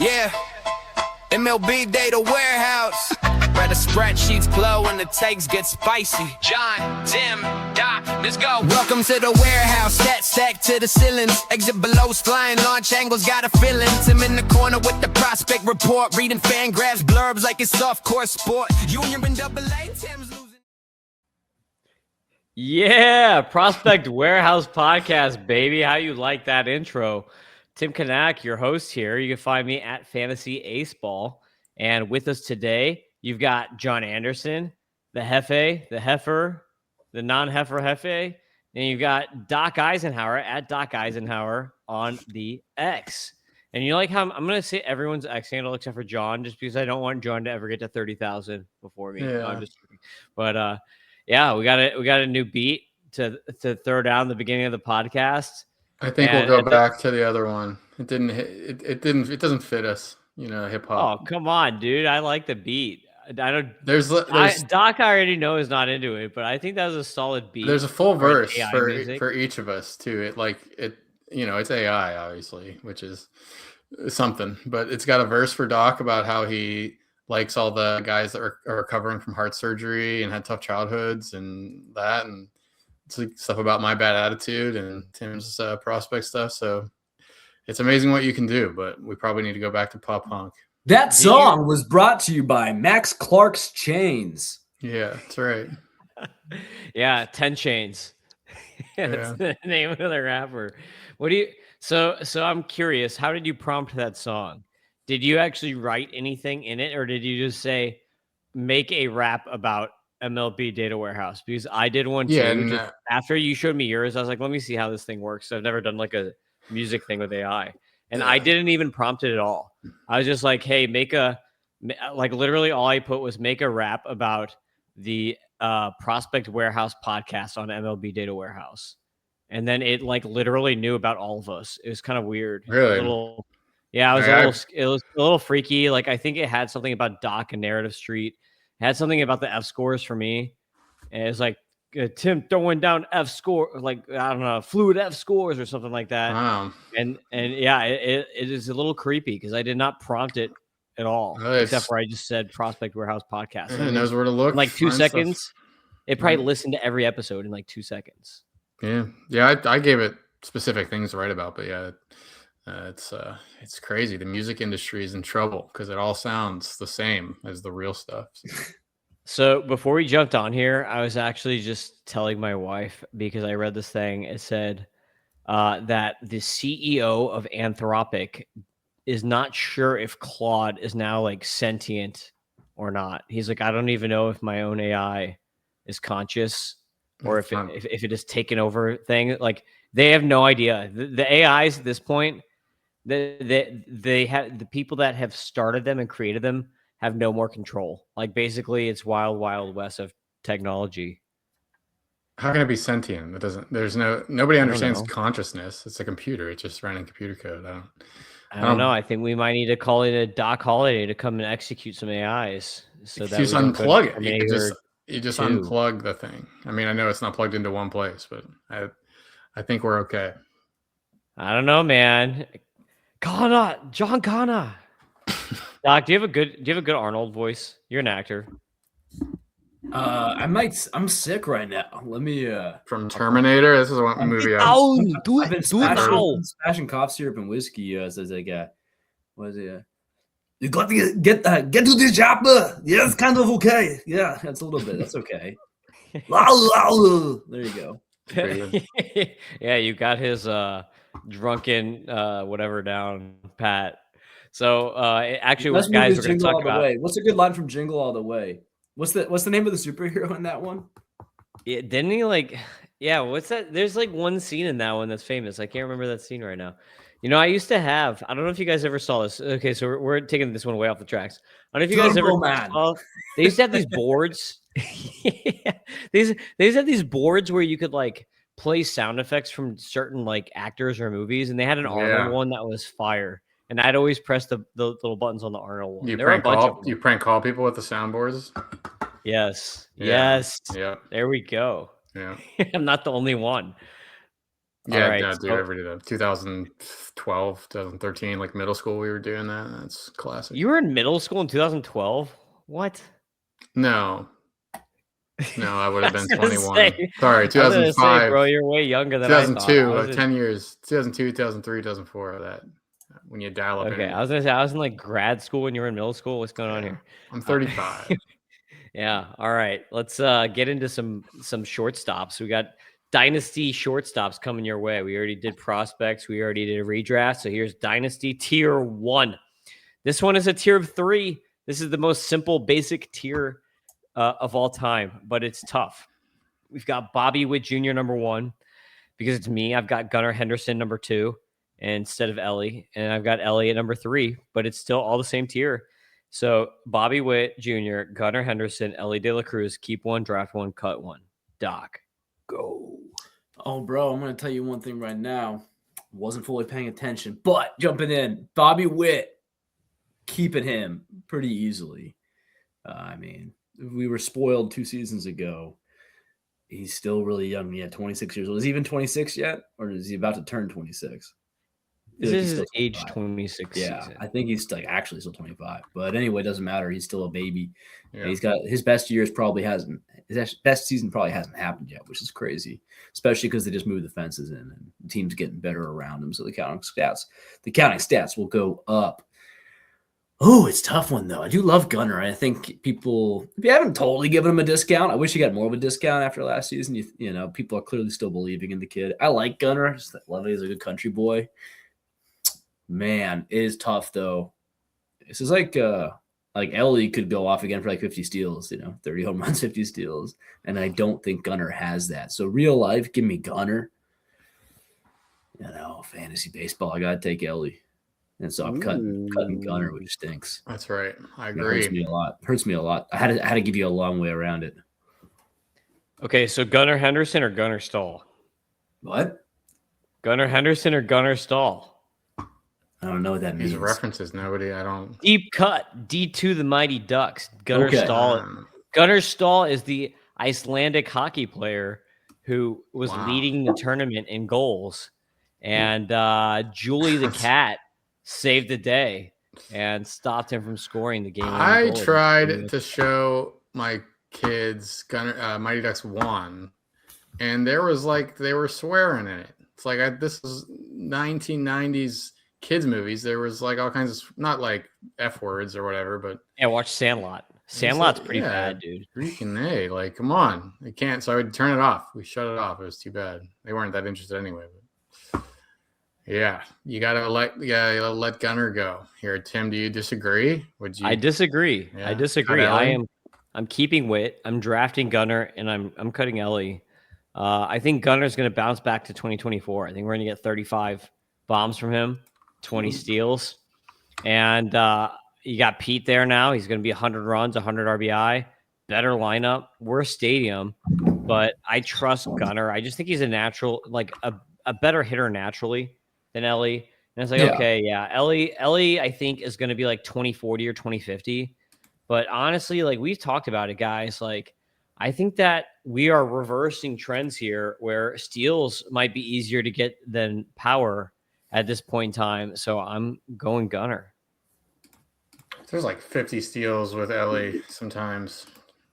Yeah, MLB Data Warehouse. Where the spreadsheets glow and the takes get spicy. Jon, Tim, Doc, let's go. Welcome to the warehouse. Stat stack to the ceilings. Exit below, flying launch angles, got a feeling. Tim in the corner with the prospect report. Reading fan graphs, blurbs like it's soft core sport. Junior and double A, Tim's losing. Yeah, Prospect Warehouse Podcast, baby. How you like that intro? Tim Kanak, your host here. You can find me at Fantasy Ace Ball. And with us today, you've got Jon Anderson, the Hefe, the Heifer, the non-Heifer Hefe. And you've got Doc Eisenhauer at Doc Eisenhauer on the X. And you like how I'm going to say everyone's X handle except for Jon, just because I don't want Jon to ever get to 30,000 before me. Yeah. No, I'm just kidding. But yeah, we got a new beat to throw down the beginning of the podcast. I think we'll go back to the other one. It doesn't fit us, hip hop. Oh, come on, dude. I like the beat. I don't. There's Doc I already know is not into it, but I think that was a solid beat. There's a full verse music. for each of us too. It's AI obviously, which is something, but it's got a verse for Doc about how he likes all the guys that are recovering from heart surgery and had tough childhoods and that, and it's like stuff about my bad attitude and Tim's prospect stuff. So it's amazing what you can do, but we probably need to go back to pop punk. That song was brought to you by Max Clark's Chains. Yeah, that's right. Yeah, 10 Chains. That's the name of the rapper. So I'm curious, how did you prompt that song? Did you actually write anything in it, or did you just say, make a rap about MLB Data Warehouse? Because I did one too. Yeah, after you showed me yours, I was like, let me see how this thing works. I've never done like a music thing with AI. And I didn't even prompt it at all. I was just like, hey, literally all I put was make a rap about the Prospect Warehouse podcast on MLB Data Warehouse. And then it like literally knew about all of us. It was kind of weird. Really? It was a little freaky. Like I think it had something about Doc and Narrative Street. It had something about the fScores for me. And it was like Tim throwing down fScore, like I don't know, fluid fScores or something like that. Wow. And yeah, it is a little creepy because I did not prompt it at all, except for I just said Prospect Warehouse Podcast. It knows where to look. In like 2 seconds. It probably listened to every episode in like 2 seconds. Yeah. I gave it specific things to write about, but yeah, it's crazy. The music industry is in trouble because it all sounds the same as the real stuff. So before we jumped on here, I was actually just telling my wife, because I read this thing. It said that the CEO of Anthropic is not sure if Claude is now like sentient or not. He's like, I don't even know if my own AI is conscious or if it has taken over thing. Like they have no idea. The AIs at this point, they have the people that have started them and created them have no more control. Like basically it's wild west of technology. How can it be sentient? Nobody understands consciousness. It's a computer. It's just running computer code. I don't know. I think we might need to call in a Doc Holiday to come and execute some AIs. So that just unplug it. You just unplug the thing. I mean, I know it's not plugged into one place, but I think we're okay. I don't know, man. John Connor. Doc, do you have a good Arnold voice? You're an actor. I'm sick right now. Let me from Terminator. This is a movie. I've been smashing cough syrup and whiskey as like what is it? You got to get to this job. Yeah, it's kind of okay. Yeah, that's a little bit. That's okay. There you go. Yeah, you got his drunken whatever down pat. So actually, what guys we're going to talk about. What's a good line from Jingle All the Way? What's the name of the superhero in that one? Yeah, didn't he like? Yeah, what's that? There's like one scene in that one that's famous. I can't remember that scene right now. I used to have. I don't know if you guys ever saw this. Okay, so we're taking this one way off the tracks. I don't know if you guys ever saw. They used to have these boards. They used to have these boards where you could like play sound effects from certain like actors or movies, and they had an Arnold one that was fire. And I'd always press the little buttons on the Arnold one. You prank call people with the soundboards? Yes. Yeah. There we go. Yeah. I'm not the only one. Yeah, right, no, dude, so- every day. 2012, 2013, like middle school, we were doing that. That's classic. You were in middle school in 2012? What? No, I would have I was been gonna 21. say- Sorry, I was gonna say, 2005, bro, you're way younger than I thought. 2002, I was in- 10 years, 2002, 2003, 2004. That when you dial up. Okay, internet. I was gonna say I was in like grad school when you were in middle school. What's going on here? I'm 35. Yeah. All right. Let's get into some shortstops. We got dynasty shortstops coming your way. We already did prospects. We already did a redraft. So here's dynasty tier 1. This one is a tier of 3. This is the most simple, basic tier of all time, but it's tough. We've got Bobby Witt Jr. number 1 because it's me. I've got Gunnar Henderson number 2 instead of Ellie, and I've got Ellie at number 3, but it's still all the same tier. So Bobby Witt Jr., Gunnar Henderson, Ellie De La Cruz, keep 1, draft 1, cut 1. Doc, go. Oh, bro, I'm going to tell you one thing right now. Wasn't fully paying attention, but jumping in, Bobby Witt, keeping him pretty easily. I mean, we were spoiled 2 seasons ago. He's still really young. Yeah, 26 years old. Is he even 26 yet? Or is he about to turn 26? This Like is he's his still age 25. 26 Yeah, season. I think he's like actually still 25. But anyway, it doesn't matter. He's still a baby. Yeah. He's got his best years probably hasn't his best season probably hasn't happened yet, which is crazy, especially because they just moved the fences in and the team's getting better around him. So the counting stats will go up. Oh, it's a tough one though. I do love Gunnar. I think people, if you haven't totally given him a discount, I wish he got more of a discount after last season. You know, people are clearly still believing in the kid. I like Gunnar. Just love it. He's a good country boy. Man, it is tough though. This is like Ellie could go off again for like 50 steals, 30 home runs, 50 steals. And I don't think Gunnar has that. So real life, give me Gunnar. Fantasy baseball, I gotta take Ellie. And so I'm cutting Gunnar, which stinks. That's right. I It agree. hurts me a lot. I had to give you a long way around it. Okay, so Gunnar Henderson or Gunnar Stahl? What? Gunnar Henderson or Gunnar Stahl? I don't know what that means. These references, I don't. Deep cut, D2 the Mighty Ducks. Gunnar Okay. Stahl. Gunnar Stahl is the Icelandic hockey player who was leading the tournament in goals. And Julie the cat saved the day and stopped him from scoring the game. I tried to show my kids Mighty Ducks 1, and there was they were swearing in it. It's like this is 1990s kids movies. There was all kinds of, not like F words or whatever, but yeah, watch Sandlot. Sandlot's pretty bad, dude. Freaking A, come on. They can't, so I would turn it off. We shut it off. It was too bad. They weren't that interested anyway, but yeah, you gotta let Gunnar go. Here, Tim, do you disagree? I disagree. Yeah. I disagree. I'm keeping Witt. I'm drafting Gunnar, and I'm cutting Ellie. I think Gunnar's going to bounce back to 2024. I think we're going to get 35 bombs from him, 20 steals, and you got Pete there now. He's going to be 100 runs, 100 RBI, better lineup, worse stadium, but I trust Gunnar. I just think he's a natural, a better hitter naturally than Ellie. And it's Ellie, I think, is going to be 2040 or 2050. But honestly, we've talked about it, guys. I think that we are reversing trends here where steals might be easier to get than power at this point in time. So I'm going Gunnar. There's 50 steals with Ellie sometimes.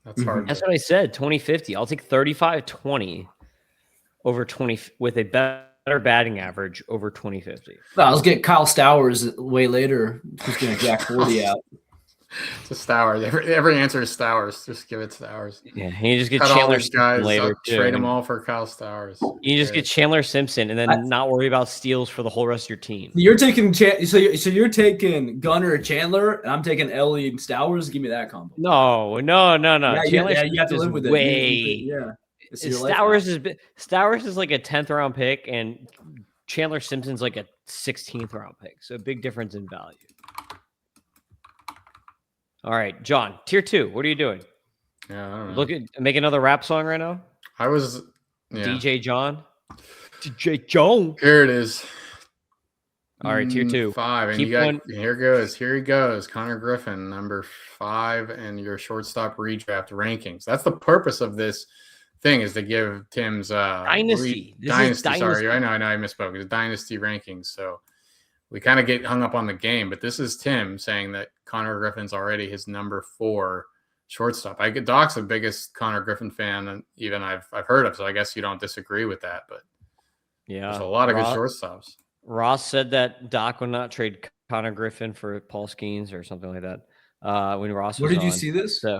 That's hard. That's what I said, 2050. I'll take 35-20 over 20 with a better batting average over 2050. No, let's get Kyle Stowers way later. Who's going to jack 40 out? It's Stowers. Every answer is Stowers. Just give it Stowers. Yeah, you just get Cut Chandler all these guys, later. trade them all for Kyle Stowers. You just get Chandler Simpson and then not worry about steals for the whole rest of your team. You're taking so you're taking Gunnar and Chandler, and I'm taking Ellie and Stowers. Give me that combo. No. Yeah, Chandler you have to live with it. Mm-hmm. Stowers is like a 10th round pick, and Chandler Simpson's like a 16th round pick. So a big difference in value. All right, John, tier 2. What are you doing? Yeah, I don't know. Make another rap song right now. DJ John. Here it is. All right, tier 2. 5, and here he goes. Connor Griffin, number 5, and your shortstop redraft rankings. That's the purpose of this thing is to give Tim's Dynasty. This is Dynasty. Sorry, Dynasty. I know I misspoke. It's Dynasty Rankings. So we kind of get hung up on the game, but this is Tim saying that Connor Griffin's already his number 4 shortstop. Doc's the biggest Connor Griffin fan, and even I've heard of. So I guess you don't disagree with that, but Yeah, there's a lot of good shortstops. Ross said that Doc would not trade Connor Griffin for Paul Skeens or something like that. When Ross was Where did you on. see this? So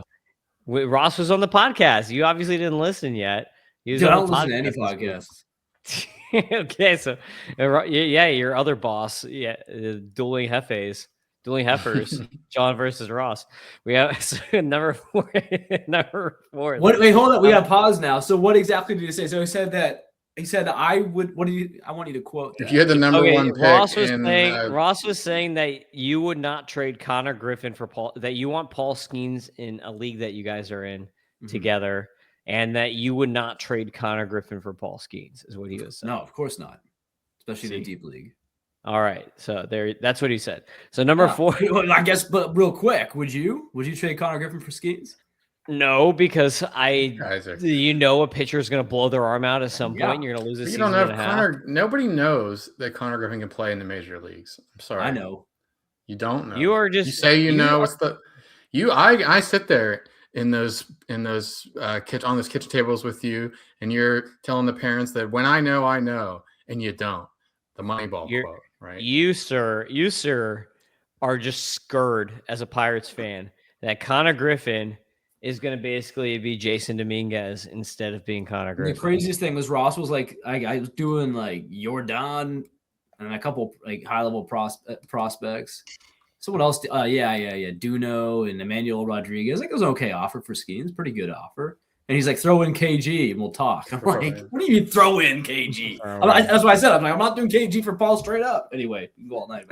Ross was on the podcast. You obviously didn't listen yet. He was Dude, I on don't the listen to any podcast. podcasts. Okay, so yeah, your other boss, dueling heifers, John versus Ross. We have number 4. Wait, hold up. We got to pause now. So what exactly did he say? So he said that I would. What do you? I want you to quote. If you had the number 1 pick, Ross was saying that you would not trade Connor Griffin for Paul. That you want Paul Skeens in a league that you guys are in together, and that you would not trade Connor Griffin for Paul Skeens, is what he was saying. No, of course not. Especially in a deep league. All right, so that's what he said. So number 4, I guess, but real quick, would you trade Connor Griffin for Skeens? No, because a pitcher is going to blow their arm out at some point. And you're going to lose a season and a half. Nobody knows that Connor Griffin can play in the major leagues. I'm sorry. I know. You don't know. You are just. You say I sit there in those on those kitchen tables with you, and you're telling the parents that when I know, and you don't. The Moneyball quote, right? You sir, are just scared as a Pirates fan that Connor Griffin is going to basically be Jason Dominguez instead of being Connor Griffin. The craziest thing was Ross was like, I was doing like Jordan and a couple like high level prospects. Someone else, Duno and Emmanuel Rodriguez. Like it was an okay offer for Skeens, pretty good offer. And he's like, throw in KG and we'll talk. I'm like, what do you mean throw in KG? That's what I said. I'm like, I'm not doing KG for Paul straight up. Anyway, you can go all night.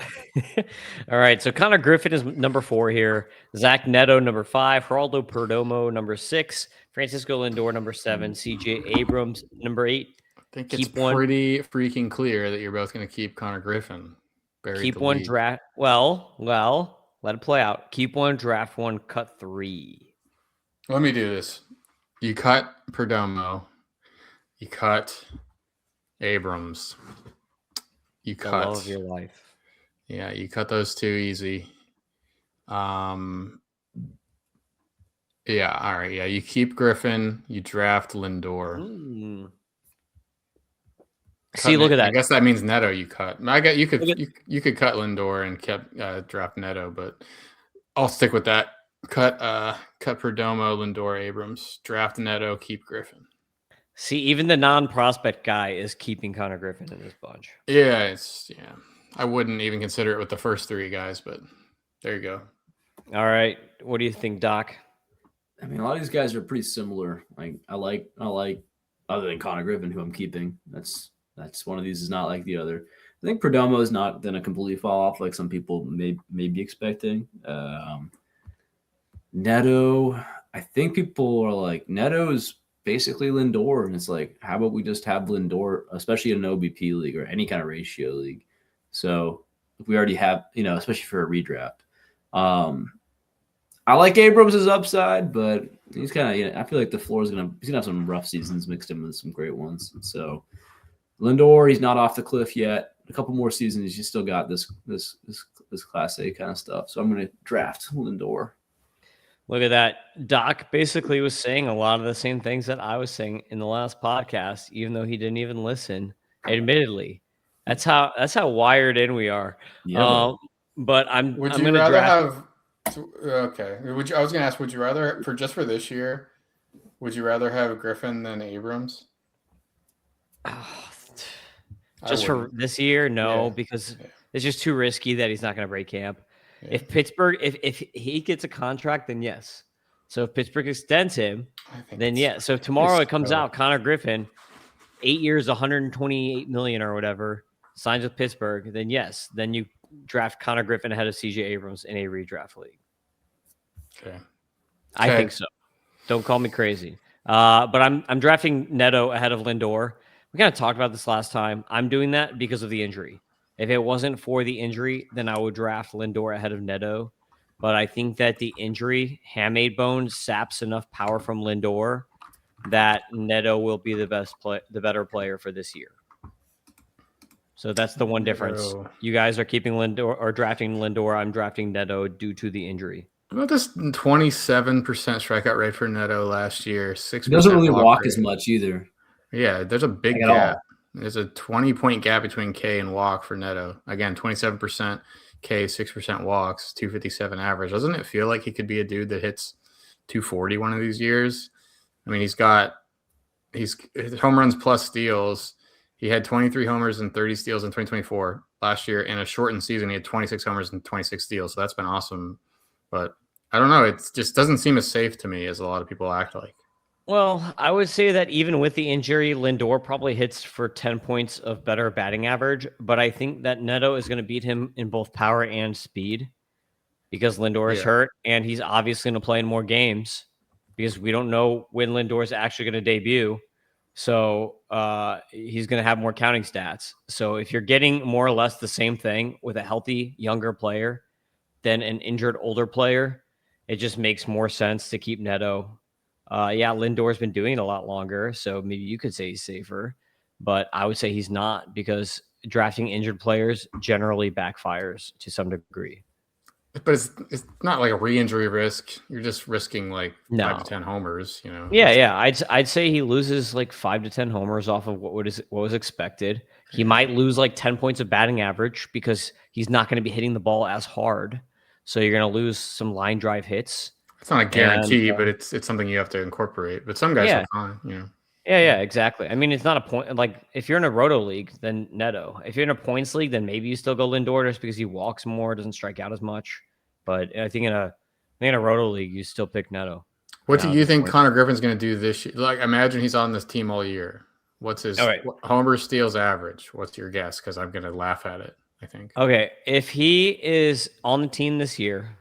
All right. So Connor Griffin is number 4 here. Zach Neto, number 5. Geraldo Perdomo, number 6. Francisco Lindor, number 7. CJ Abrams, number 8. I think it's pretty freaking clear that you're both going to keep Connor Griffin. Keep one draft. Well, let it play out. Keep one, draft 1, cut 3. Let me do this. You cut Perdomo. You cut Abrams. You cut the love of your life. Yeah, you cut those 2 easy. Yeah, all right. Yeah, you keep Griffin. You draft Lindor. See, look at that. I guess that means Neto you cut. You could cut Lindor and kept draft Neto, but I'll stick with that. Cut Perdomo, Lindor, Abrams, draft Neto, keep Griffin. See, even the non-prospect guy is keeping Connor Griffin in this bunch. Yeah, I wouldn't even consider it with the first 3 guys, but there you go. All right, what do you think, Doc? I mean, a lot of these guys are pretty similar. Like I like other than Connor Griffin, who I'm keeping. That's one of these is not like the other. I think Perdomo is not going to completely fall off like some people may be expecting. Neto, I think people are like, Neto is basically Lindor. And it's like, how about we just have Lindor, especially in an OBP league or any kind of ratio league. So if we already have, especially for a redraft. I like Abrams' upside, but he's kind of, I feel like the floor is he's going to have some rough seasons mixed in with some great ones. So Lindor, he's not off the cliff yet. A couple more seasons, he's still got this Class A kind of stuff. So I'm going to draft Lindor. Look at that. Doc basically was saying a lot of the same things that I was saying in the last podcast, even though he didn't even listen. Admittedly, that's how wired in we are. Yeah, but I'm. Would I'm you gonna rather draft... have? Okay. I was going to ask. Would you rather for this year? Would you rather have Griffin than Abrams? Just for this year, no, because it's just too risky that he's not going to break camp. Yeah. If Pittsburgh, if he gets a contract, then yes. So if Pittsburgh extends him, then yes. So if tomorrow it comes out, Connor Griffin, 8 years, $128 million or whatever, signs with Pittsburgh, then yes. Then you draft Connor Griffin ahead of CJ Abrams in a redraft league. Okay. I think so. Don't call me crazy. But I'm drafting Neto ahead of Lindor. We kind of talked about this last time. I'm doing that because of the injury. If it wasn't for the injury, then I would draft Lindor ahead of Neto. But I think that the injury, hamate bone, saps enough power from Lindor that Neto will be the better player for this year. So that's the one difference. Neto. You guys are keeping Lindor or drafting Lindor. I'm drafting Neto due to the injury. About this 27% strikeout rate for Neto last year. 6%. He doesn't really walk rate. as much either. Yeah, there's a big gap. There's a 20-point gap between K and walk for Neto. Again, 27% K, 6% walks, 257 average. Doesn't it feel like he could be a dude that hits 240 one of these years? I mean, he's home runs plus steals. He had 23 homers and 30 steals in 2024. Last year, in a shortened season, he had 26 homers and 26 steals. So that's been awesome. But I don't know. It just doesn't seem as safe to me as a lot of people act like. Well, I would say that even with the injury, Lindor probably hits for 10 points of better batting average. But I think that Neto is going to beat him in both power and speed because Lindor is hurt. And he's obviously going to play in more games because we don't know when Lindor is actually going to debut. So he's going to have more counting stats. So if you're getting more or less the same thing with a healthy younger player than an injured older player, it just makes more sense to keep Neto. Lindor's been doing it a lot longer, so maybe you could say he's safer, but I would say he's not because drafting injured players generally backfires to some degree. But it's not like a re-injury risk. You're just risking like 5 to 10 homers, you know. Yeah. I'd say he loses like 5 to 10 homers off of what was expected. He might lose like 10 points of batting average because he's not going to be hitting the ball as hard. So you're going to lose some line drive hits. It's not a guarantee, but it's something you have to incorporate. But some guys are fine, you know. Yeah, exactly. I mean, it's not a point. Like, if you're in a roto league, then Neto. If you're in a points league, then maybe you still go Lindor just because he walks more, doesn't strike out as much. But I think in a roto league, you still pick Neto. What do you think Connor Griffin's going to do this year? Like, imagine he's on this team all year. What's his homer steals average? What's your guess? Because I'm going to laugh at it, I think. Okay, if he is on the team this year,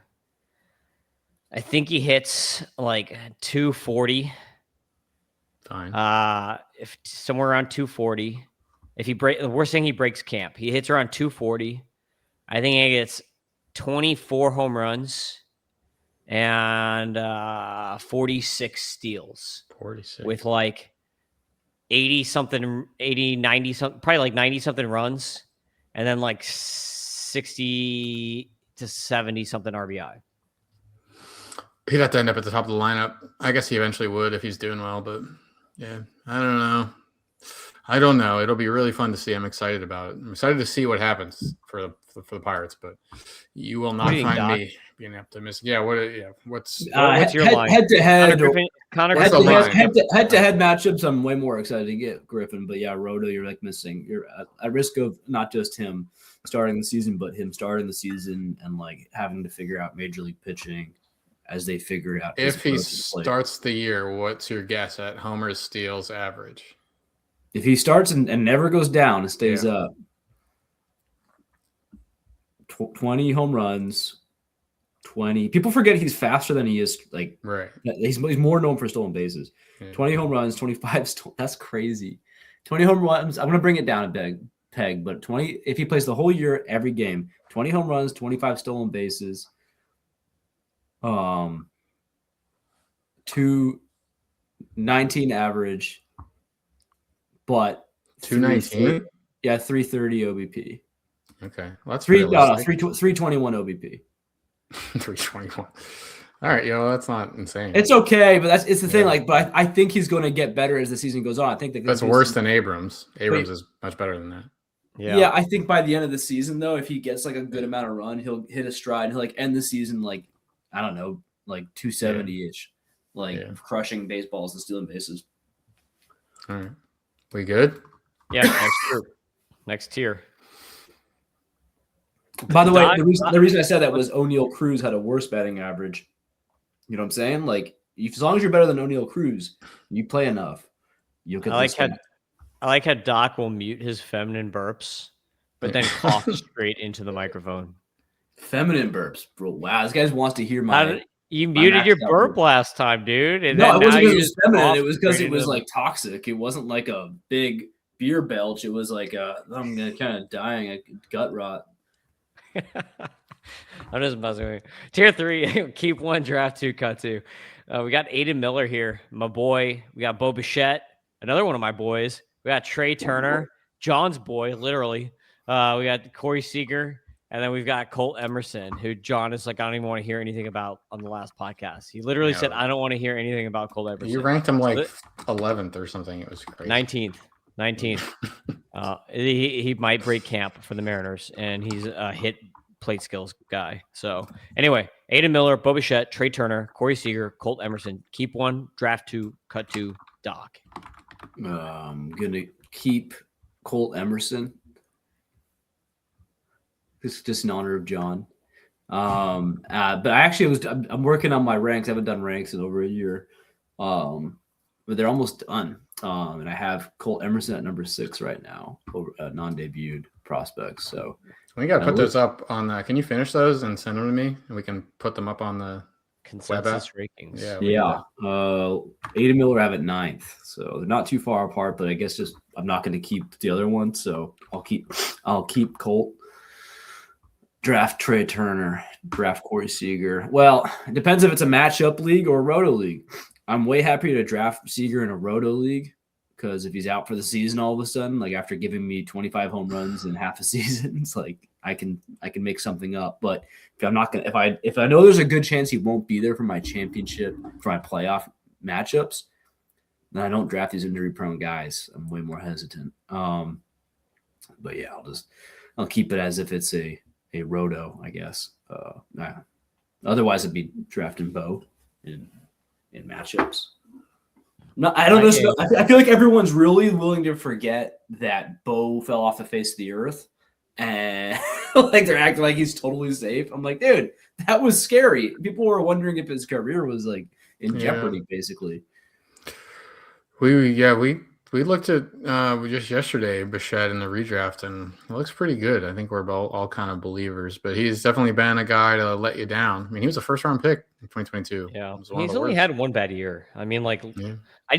I think he hits like 240. Fine. If somewhere around 240. We're saying he breaks camp. He hits around 240. I think he gets 24 home runs and 46 steals. 46. With like 90 something, probably like 90 something runs, and then like 60 to 70 something RBI. He'd have to end up at the top of the lineup. I guess he eventually would if he's doing well, but yeah, I don't know. It'll be really fun to see. I'm excited about it. I'm excited to see what happens for the Pirates, but you will not find me being optimistic. Yeah, what's your line? Head to head matchups. I'm way more excited to get Griffin, but yeah, Roto, you're like missing. You're at risk of not just him starting the season, but him starting the season and like having to figure out major league pitching as they figure it out. If he starts the year, what's your guess at homers, steals average? If he starts and never goes down and stays up, 20 home runs, 20. People forget he's faster than he is. Like, right. He's more known for stolen bases. 20 home runs, 25. That's crazy. 20 home runs. I'm going to bring it down a peg, but 20. If he plays the whole year, every game, 20 home runs, 25 stolen bases. 219 average, but 219. 330 OBP. Okay, well, that's 321 OBP. 321. All right, that's not insane. It's okay, but it's the thing. Like, but I think he's going to get better as the season goes on. I think that's worse than Abrams. Abrams is much better than that. Yeah, I think by the end of the season, though, if he gets like a good amount of run, he'll hit a stride and he'll like end the season like, I don't know, like 270-ish, crushing baseballs and stealing bases. All right. We good? Yeah, next tier. By the way, the reason I said that was O'Neal Cruz had a worse batting average. You know what I'm saying? Like, as long as you're better than O'Neal Cruz, you play enough, you'll get I like how Doc will mute his feminine burps, but then cough straight into the microphone. Feminine burps, bro. Wow, this guy wants to hear my. You muted your burp last time, dude. And no, it wasn't because it was feminine. It was because it was like toxic. It wasn't like a big beer belch. It was like I'm kind of dying, a gut rot. I'm just buzzing with you. Tier 3, keep 1, draft 2, cut 2. We got Aiden Miller here, my boy. We got Bo Bichette, another one of my boys. We got Trey Turner, John's boy, literally. We got Corey Seager, and then we've got Colt Emerson, who John is like, I don't even want to hear anything about on the last podcast. He literally said, I don't want to hear anything about Colt Emerson. You ranked him like 11th or something. It was crazy. 19th. He might break camp for the Mariners, and he's a hit plate skills guy. So anyway, Aiden Miller, Bo Bichette, Trey Turner, Corey Seager, Colt Emerson. Keep 1, draft 2, cut 2, Doc. I'm gonna keep Colt Emerson. This is just in honor of John. But I'm working on my ranks. I haven't done ranks in over a year. But they're almost done. And I have Colt Emerson at number 6 right now, over non-debuted prospects. So we got to put those up on the. Can you finish those and send them to me, and we can put them up on the consensus rankings? Yeah. Aiden Miller I have at 9th, so they're not too far apart. But I guess just I'm not going to keep the other one, so I'll keep Colt. Draft Trey Turner, draft Corey Seager. Well, it depends if it's a matchup league or a roto league. I'm way happy to draft Seager in a roto league because if he's out for the season all of a sudden, like after giving me 25 home runs in half a season, it's like I can make something up. But if I know there's a good chance he won't be there for my championship, for my playoff matchups, then I don't draft these injury prone guys. I'm way more hesitant. But yeah, I'll keep it as if it's a roto, I guess. Otherwise, I'd be drafting Bo in matchups. No, I don't know. I feel like everyone's really willing to forget that Bo fell off the face of the earth, and like they're acting like he's totally safe. I'm like, dude, that was scary. People were wondering if his career was like in jeopardy, basically. We looked at just yesterday Bichette in the redraft, and it looks pretty good. I think we're all kind of believers, but he's definitely been a guy to let you down. I mean, he was a first-round pick in 2022. Yeah, he's only had one bad year. I mean, like, I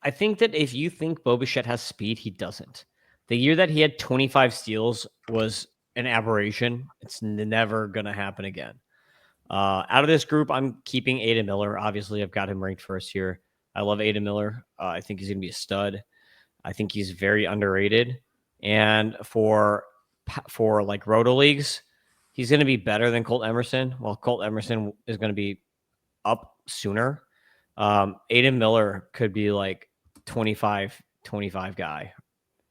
think that if you think Bo Bichette has speed, he doesn't. The year that he had 25 steals was an aberration. It's never going to happen again. Out of this group, I'm keeping Aiden Miller. Obviously, I've got him ranked first here. I love Aiden Miller. I think he's going to be a stud. I think he's very underrated. And for like roto leagues, he's going to be better than Colt Emerson. Well, Colt Emerson is going to be up sooner. Aiden Miller could be like 25 guy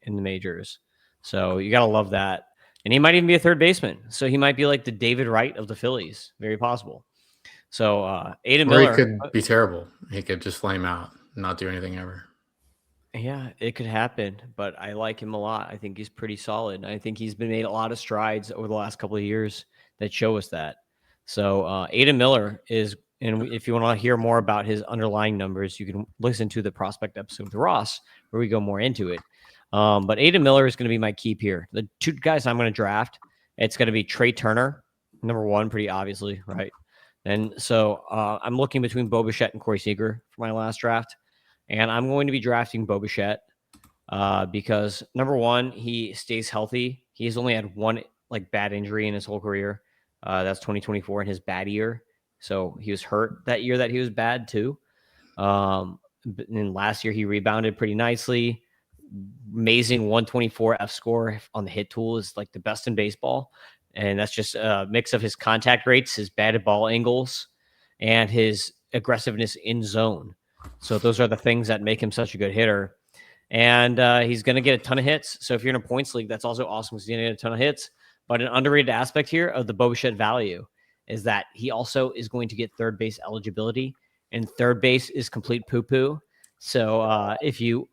in the majors. So you got to love that. And he might even be a third baseman. So he might be like the David Wright of the Phillies. Very possible. So Aiden Miller. He could be terrible. He could just flame out and not do anything ever. Yeah, it could happen, but I like him a lot. I think he's pretty solid. I think he's been made a lot of strides over the last couple of years that show us that. So Aiden Miller is, and if you want to hear more about his underlying numbers, you can listen to the prospect episode with Ross, where we go more into it. But Aiden Miller is going to be my keep here. The 2 guys I'm going to draft, it's going to be Trey Turner, number 1, pretty obviously, right? And so I'm looking between Bo Bichette and Corey Seager for my last draft. And I'm going to be drafting Bo Bichette because, number 1, he stays healthy. He's only had one like bad injury in his whole career. That's 2024 in his bad year. So he was hurt that year that he was bad too. And last year he rebounded pretty nicely. Amazing 124 fScore on the hit tool is like the best in baseball. And that's just a mix of his contact rates, his batted ball angles, and his aggressiveness in zone. So those are the things that make him such a good hitter. And he's going to get a ton of hits. So if you're in a points league, that's also awesome because he's going to get a ton of hits. But an underrated aspect here of the Bo Bichette value is that he also is going to get third base eligibility. And third base is complete poo-poo. So if you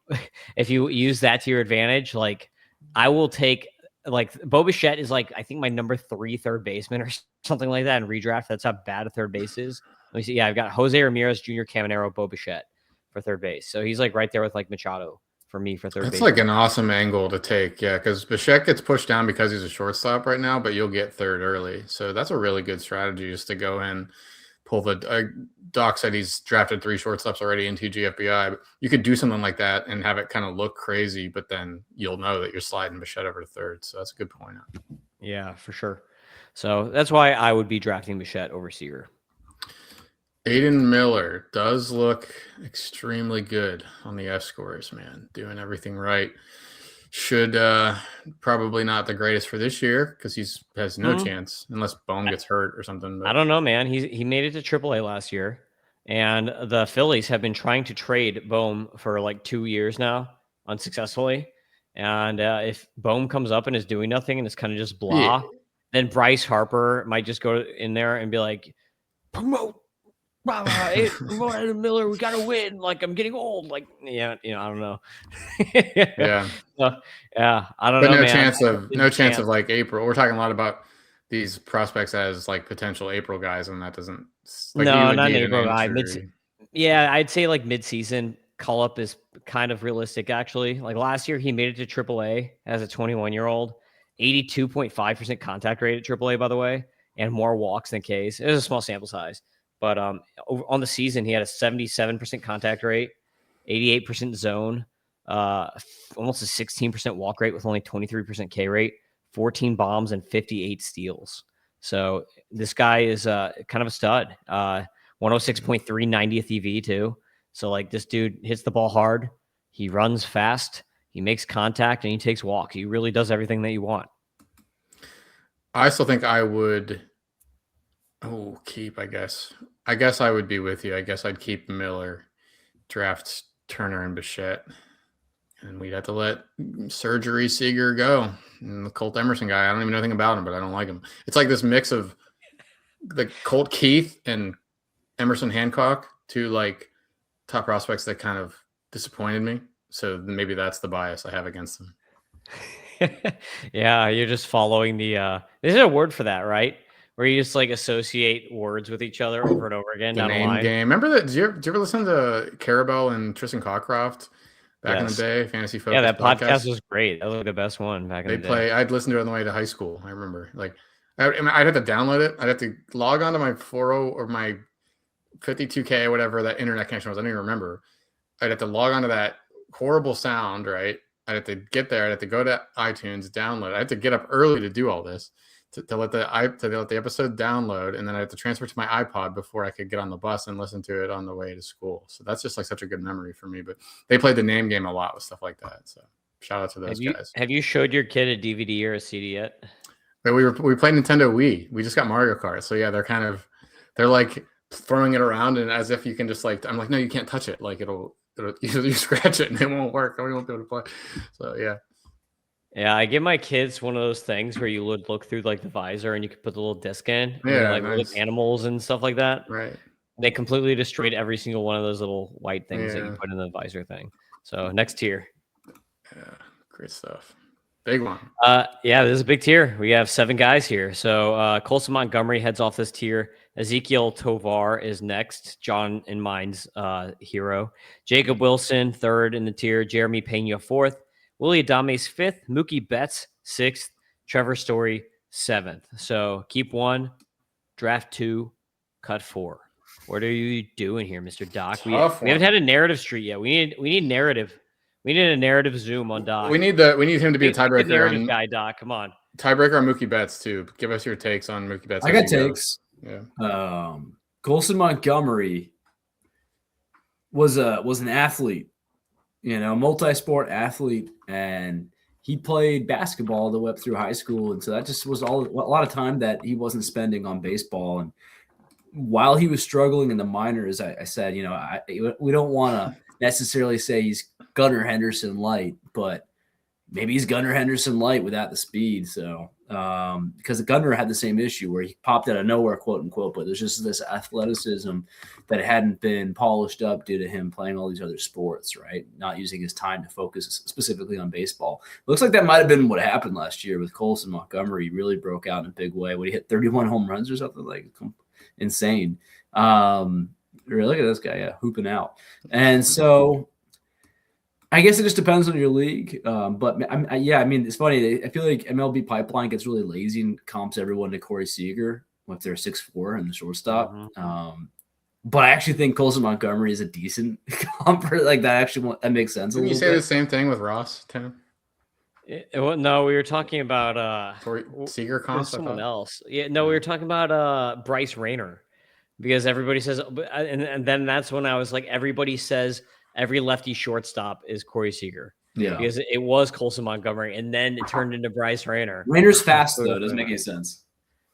use that to your advantage, like I will take – like Bo Bichette is like, I think my number 3 third baseman or something like that in redraft. That's how bad a third base is. Let me see. Yeah, I've got Jose Ramirez, Jr., Caminero, Bo Bichette for third base. So he's like right there with like Machado for me for third base. That's like an awesome angle to take. Yeah, because Bichette gets pushed down because he's a shortstop right now, but you'll get third early. So that's a really good strategy just to go in, pull the Doc said he's drafted 3 shortstops already in TGFBI. But you could do something like that and have it kind of look crazy, but then you'll know that you're sliding Bichette over to third. So that's a good point. Yeah, for sure. So that's why I would be drafting Bichette over Seager. Aiden Miller does look extremely good on the fScores, man. Doing everything right. Should probably not the greatest for this year because has no chance unless Bohm gets hurt or something. But I don't know, man. He made it to AAA last year, and the Phillies have been trying to trade Bohm for like 2 years now unsuccessfully. And if Bohm comes up and is doing nothing and it's kind of just blah, then Bryce Harper might just go in there and be like, promote Aiden Miller, we gotta win. Like, I'm getting old. Like, yeah, I don't know. yeah, I don't know. But no man. chance of like April. We're talking a lot about these prospects as like potential April guys, and that doesn't. Like, no, not an April guy. Yeah, I'd say like mid-season call up is kind of realistic actually. Like last year, he made it to AAA as a 21-year-old, 82.5% contact rate at AAA, by the way, and more walks than Ks. It was a small sample size. But on the season, he had a 77% contact rate, 88% zone, almost a 16% walk rate with only 23% K rate, 14 bombs, and 58 steals. So this guy is kind of a stud. 106.3 90th EV too. So like this dude hits the ball hard. He runs fast. He makes contact and he takes walks. He really does everything that you want. I still think I would. Keep, I guess. I guess I would be with you. I guess I'd keep Miller, draft Turner and Bichette, and we'd have to let Surgery Seager go. And the Colt Emerson guy, I don't even know anything about him, but I don't like him. It's like this mix of the Colt Keith and Emerson Hancock, two like top prospects that kind of disappointed me. So maybe that's the bias I have against them. Yeah, you're just following the there's a word for that, right? Where you just like associate words with each other over and over again. The name game. Remember that? Did you ever listen to Carabelle and Tristan Cockcroft back in the day? Fantasy Focus. Yeah, that podcast was great. That was like the best one back in the day. I'd listen to it on the way to high school. I remember. Like, I'd have to download it. I'd have to log on to my 40 or my 52K or whatever that internet connection was. I don't even remember. I'd have to log on to that horrible sound, right? I'd have to get there. I'd have to go to iTunes, download. I had to get up early to do all this. To let the episode download, and then I had to transfer to my iPod before I could get on the bus and listen to it on the way to school. So that's just like such a good memory for me. But they played the name game a lot with stuff like that. So shout out to those guys. Have you showed your kid a DVD or a CD yet? But we played Nintendo Wii. We just got Mario Kart. So yeah, they're like throwing it around, and as if you can just like, I'm like, no, you can't touch it. Like you scratch it and it won't work. We won't be able to play. So yeah. Yeah, I give my kids one of those things where you would look through like the visor and you could put the little disc in, like nice. With animals and stuff like that. Right. They completely destroyed every single one of those little white things that you put in the visor thing. So next tier. Yeah, great stuff. Big one. Yeah, this is a big tier. We have 7 guys here. So Colson Montgomery heads off this tier. Ezekiel Tovar is next. John and mine's hero. Jacob Wilson, 3rd in the tier. Jeremy Pena, 4th. Willie Adames 5th, Mookie Betts 6th, Trevor Story 7th. So keep 1, draft 2, cut 4. What are you doing here, Mr. Doc? We haven't had a narrative street yet. We need narrative. We need a narrative zoom on Doc. We need him to be a tiebreaker. Narrative guy, Doc. Come on. Tiebreaker on Mookie Betts too. Give us your takes on Mookie Betts. I got takes. Yeah. Colson Montgomery was an athlete. Multi-sport athlete, and he played basketball all the way up through high school, and so that just was a lot of time that he wasn't spending on baseball. And while he was struggling in the minors, I said, we don't want to necessarily say he's Gunnar Henderson light, but maybe he's Gunnar Henderson light without the speed. So because Gunnar had the same issue where he popped out of nowhere, quote unquote, but there's just this athleticism that hadn't been polished up due to him playing all these other sports, right? Not using his time to focus specifically on baseball. Looks like that might have been what happened last year with Colson Montgomery. He really broke out in a big way when he hit 31 home runs or something, like insane. Look at this guy, hooping out. And so I guess it just depends on your league. But it's funny. I feel like MLB Pipeline gets really lazy and comps everyone to Corey Seager with their 6'4" and the shortstop. Mm-hmm. But I actually think Colson Montgomery is a decent comp. Like that makes sense. Didn't you say the same thing with Ross, Tim? Well, no, we were talking about Corey Seager comps. someone else. Yeah, no, we were talking about Bryce Rayner because everybody says, and then that's when I was like, everybody says every lefty shortstop is Corey Seager. Yeah. Because it was Colson Montgomery, and then it turned into Bryce Rayner. Rayner's fast though. It doesn't make any sense.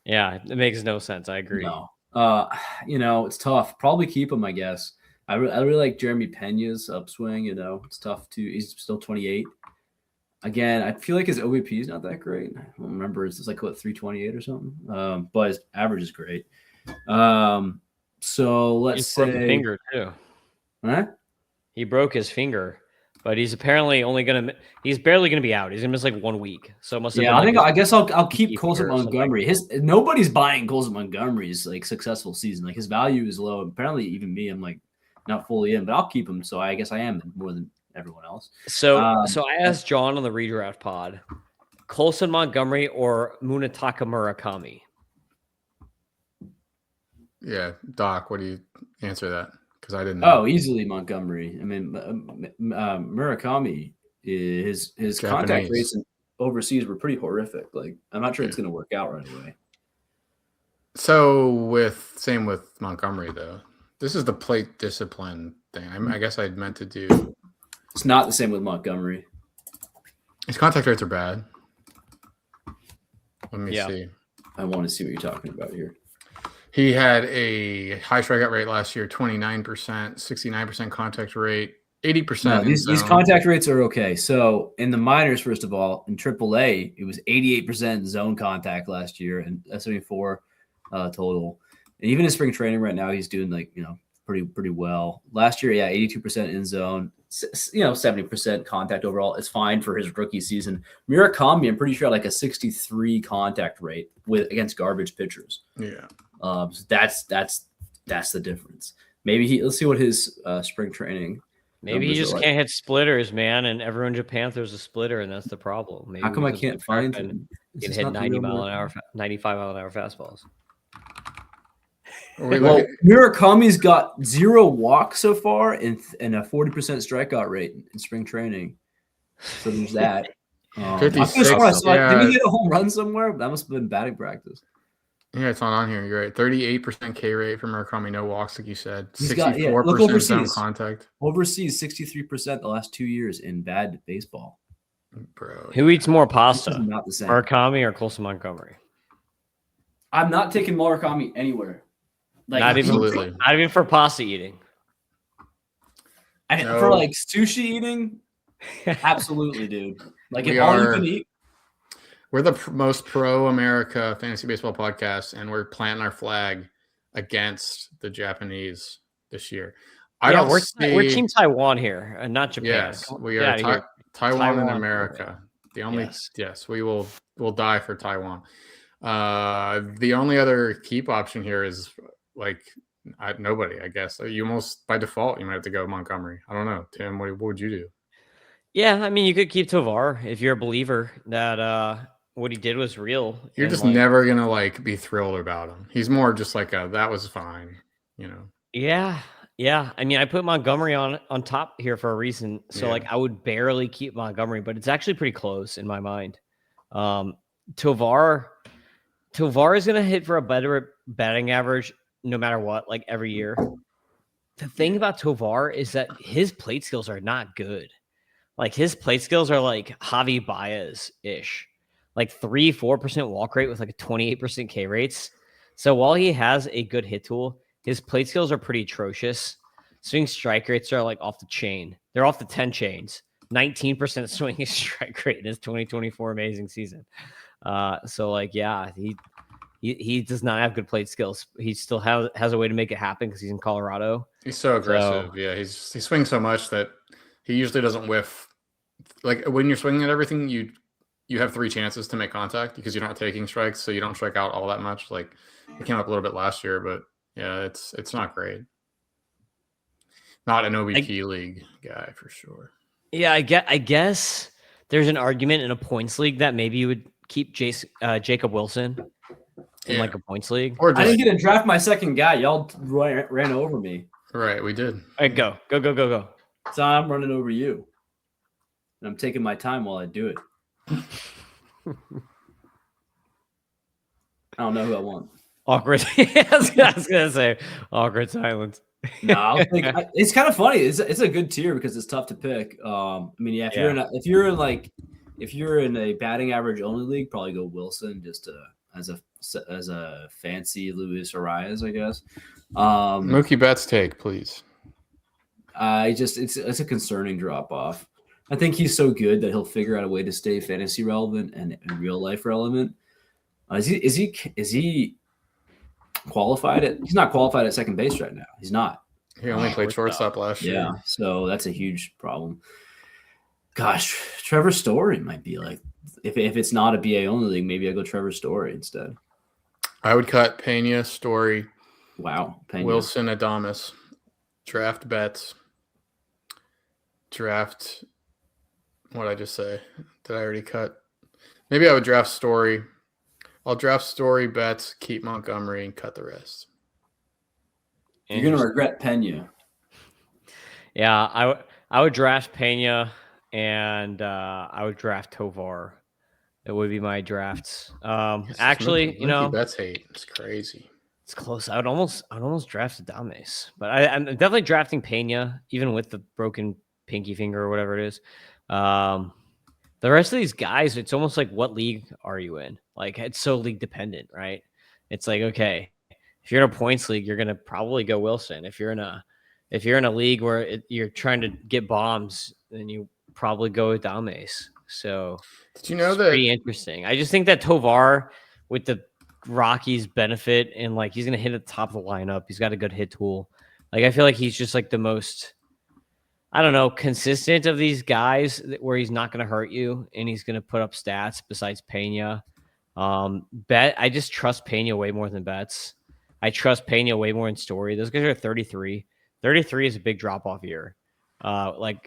Yeah, it makes no sense. I agree. No. It's tough. Probably keep him, I guess. I really like Jeremy Pena's upswing. It's tough too. He's still 28. Again, I feel like his OBP is not that great. I don't remember. It's like 328 or something. But his average is great. So let's say broke a finger too. Huh? He broke his finger, but he's apparently he's barely gonna be out. He's gonna miss like 1 week. So it must have I guess I'll keep Colson Montgomery. Nobody's buying Colson Montgomery's like successful season. Like his value is low. Apparently, even me, I'm like not fully in, but I'll keep him. So I guess I am more than everyone else. So I asked John on the redraft pod, Colson Montgomery or Munetaka Murakami? Yeah, Doc, what do you answer that? Because I didn't know. Oh, easily Montgomery. I mean, Murakami, his contact rates overseas were pretty horrific. Like, I'm not sure it's going to work out right away. So same with Montgomery though. This is the plate discipline thing. I guess I meant to do. It's not the same with Montgomery. His contact rates are bad. Let me see. I want to see what you're talking about here. He had a high strikeout rate last year, 29%, 69% contact rate, 80%. No, these contact rates are okay. So in the minors, first of all, in AAA, it was 88% zone contact last year and 74 total. And even in spring training right now, he's doing pretty well. Last year, 82% in zone, 70% contact overall. It's fine for his rookie season. Murakami, I'm pretty sure, like a 63 contact rate against garbage pitchers. Yeah. So that's the difference. Maybe let's see what his spring training. Maybe he just can't hit splitters, man. And everyone in Japan throws a splitter, and that's the problem. Maybe how come I can't find him? He can hit 95 mile an hour fastballs. Well, Murakami's got 0 walks so far and a 40% strikeout rate in spring training. So there's that. 56. Did he hit a home run somewhere? That must have been batting practice. Yeah, it's not on here. You're right. 38% K rate for Murakami, no walks, like you said. 64% zone contact. Overseas, 63% the last 2 years in bad baseball. Bro, who eats more pasta? Not the same. Murakami or Colson Montgomery? I'm not taking Murakami anywhere. Like, not even for pasta eating. For like sushi eating, absolutely, dude. Like if all you can eat. We're the most pro-America fantasy baseball podcast, and we're planting our flag against the Japanese this year. We're Team Taiwan here, and not Japan. Yes, we are Taiwan and America. The only we'll die for Taiwan. The only other keep option here is nobody. I guess you almost by default you might have to go Montgomery. I don't know, Tim. What would you do? Yeah, I mean you could keep Tovar if you're a believer that what he did was real. You're just never gonna be thrilled about him. He's more just that was fine, Yeah. I mean, I put Montgomery on top here for a reason. So I would barely keep Montgomery, but it's actually pretty close in my mind. Tovar is gonna hit for a better batting average no matter what, every year. The thing about Tovar is that his plate skills are not good. His plate skills are like Javi Baez-ish. 3-4% walk rate with a 28% K rates. So while he has a good hit tool, his plate skills are pretty atrocious. Swing strike rates are off the chain. They're off the 10 chains. 19% swing strike rate in his 2024 amazing season. He does not have good plate skills. He still has a way to make it happen because he's in Colorado. He's so aggressive. He swings so much that he usually doesn't whiff. When you're swinging at everything, you have 3 chances to make contact because you're not taking strikes, so you don't strike out all that much. It came up a little bit last year, but it's not great. Not an OBP league guy for sure. Yeah, I guess there's an argument in a points league that maybe you would keep Jacob Wilson in a points league. I didn't get to draft my second guy. Y'all ran over me. Right, we did. All right, go. So I'm running over you. And I'm taking my time while I do it. I don't know who I want. Awkward. I was gonna say awkward silence. No, it's kind of funny. It's a good tier because it's tough to pick. I mean, yeah, if you're in a batting average only league, probably go Wilson just as a fancy Luis Arias, I guess. Mookie Betts take, please. It's a concerning drop off. I think he's so good that he'll figure out a way to stay fantasy relevant and real life relevant. Is he qualified at? He's not qualified at second base right now. He's not. He only played shortstop last year. Yeah, so that's a huge problem. Gosh, Trevor Story might be like if it's not a BA only league, maybe I go Trevor Story instead. I would cut Pena, Story. Wow, Pena. Wilson, Adames. Draft Betts. Draft. What did I just say? Did I already cut? Maybe I would draft Story. I'll draft Story, Betts, keep Montgomery, and cut the rest. You're gonna regret Pena. Yeah, I would draft Pena, and I would draft Tovar. It would be my drafts. Actually, Mookie Betts hate. It's crazy. It's close. I'd almost draft Adames, but I'm definitely drafting Pena, even with the broken pinky finger or whatever it is. The rest of these guys, it's almost like, what league are you in? Like, it's so league dependent, right? It's like, okay, if you're in a points league, you're gonna probably go Wilson. If you're in a league where you're trying to get bombs, then you probably go Adames. So did you know it's that? Pretty interesting. I just think that Tovar, with the Rockies' benefit, and like he's gonna hit at the top of the lineup. He's got a good hit tool. Like, I feel like he's just like the most, I don't know, consistent of these guys where he's not going to hurt you and he's going to put up stats besides Pena. I just trust Pena way more than Betts. I trust Pena way more than Story. Those guys are 33. 33 is a big drop off year. I've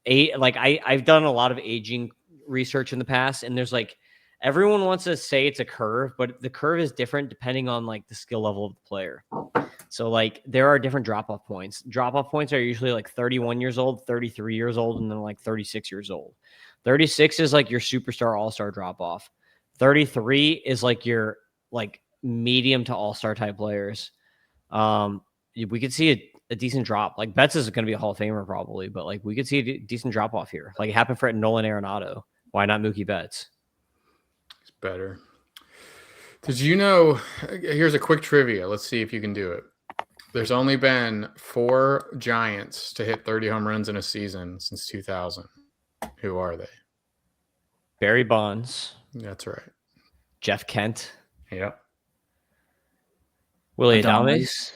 done a lot of aging research in the past, and there's like, everyone wants to say it's a curve, but the curve is different depending on like the skill level of the player. So like there are different drop-off points. Drop-off points are usually like 31 years old, 33 years old, and then like 36 years old. 36 is like your superstar all-star drop-off. 33 is like your like medium to all-star type players. We could see a decent drop. Like Betts is going to be a Hall of Famer probably, but like we could see a decent drop-off here. Like it happened for Nolan Arenado. Why not Mookie Betts? It's better. Did you know? Here's a quick trivia. Let's see if you can do it. There's only been 4 Giants to hit 30 home runs in a season since 2000. Who are they? Barry Bonds. That's right. Jeff Kent. Yep. Willie Adames.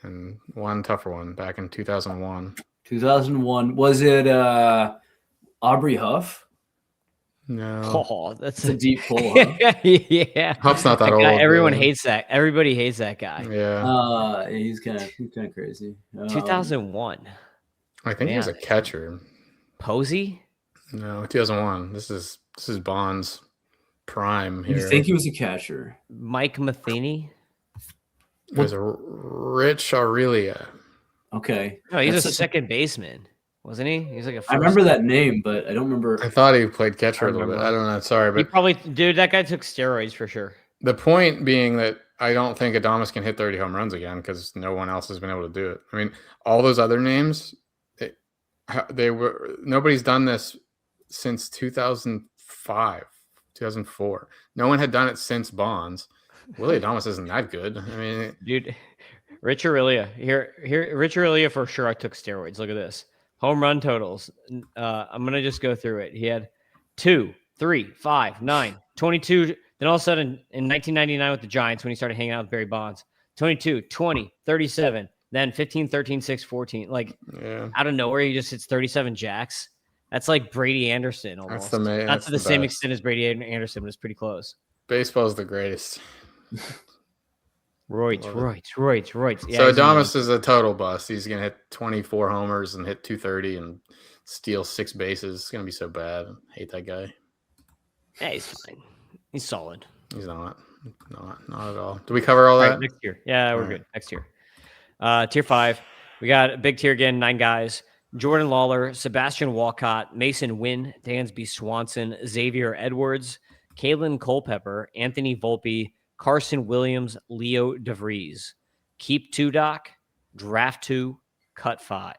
And one tougher one back in 2001. 2001. Was it Aubrey Huff? No. Oh, that's a deep pull. Huh? Yeah. Huff's not that old. Guy, everyone hates that. Everybody hates that guy. Yeah. He's kind of crazy. 2001. I think he was a catcher. Posey? No, 2001. This is Bond's prime here. You think he was a catcher? Mike Matheny? It was a Rich Aurelia. Okay. No, he's a second baseman, wasn't he? He's like a first. I remember that name, but I don't remember. I thought he played catcher a little bit. I don't know. Sorry, but he probably, dude, that guy took steroids for sure. The point being that I don't think Adames can hit 30 home runs again because no one else has been able to do it. I mean, all those other names, nobody's done this since 2005, 2004. No one had done it since Bonds. Willie Adames isn't that good. I mean, dude, Rich Aurelia here. Rich Aurelia for sure. I took steroids. Look at this home run totals. I'm gonna just go through it. He had 2, 3, 5, 9, 22. Then all of a sudden in 1999 with the Giants when he started hanging out with Barry Bonds, 22, 20, 37, then 15, 13, 6, 14. Like out of nowhere, he just hits 37 jacks. That's like Brady Anderson almost. Not to the same extent as Brady Anderson, but it's pretty close. Baseball's the greatest. Right. Yeah, so Adames is a total bust. He's going to hit 24 homers and hit 230 and steal 6 bases. It's going to be so bad. I hate that guy. Yeah, he's fine. He's solid. He's not at all. Do we cover all that? Next year. Yeah, we're good. Next year. Tier 5. We got a big tier again, 9 guys. Jordan Lawler, Sebastian Walcott, Mason Wynn, Dansby Swanson, Xavier Edwards, Kalen Culpepper, Anthony Volpe, Carson Williams, Leo DeVries. Keep 2, Doc. Draft 2, cut 5.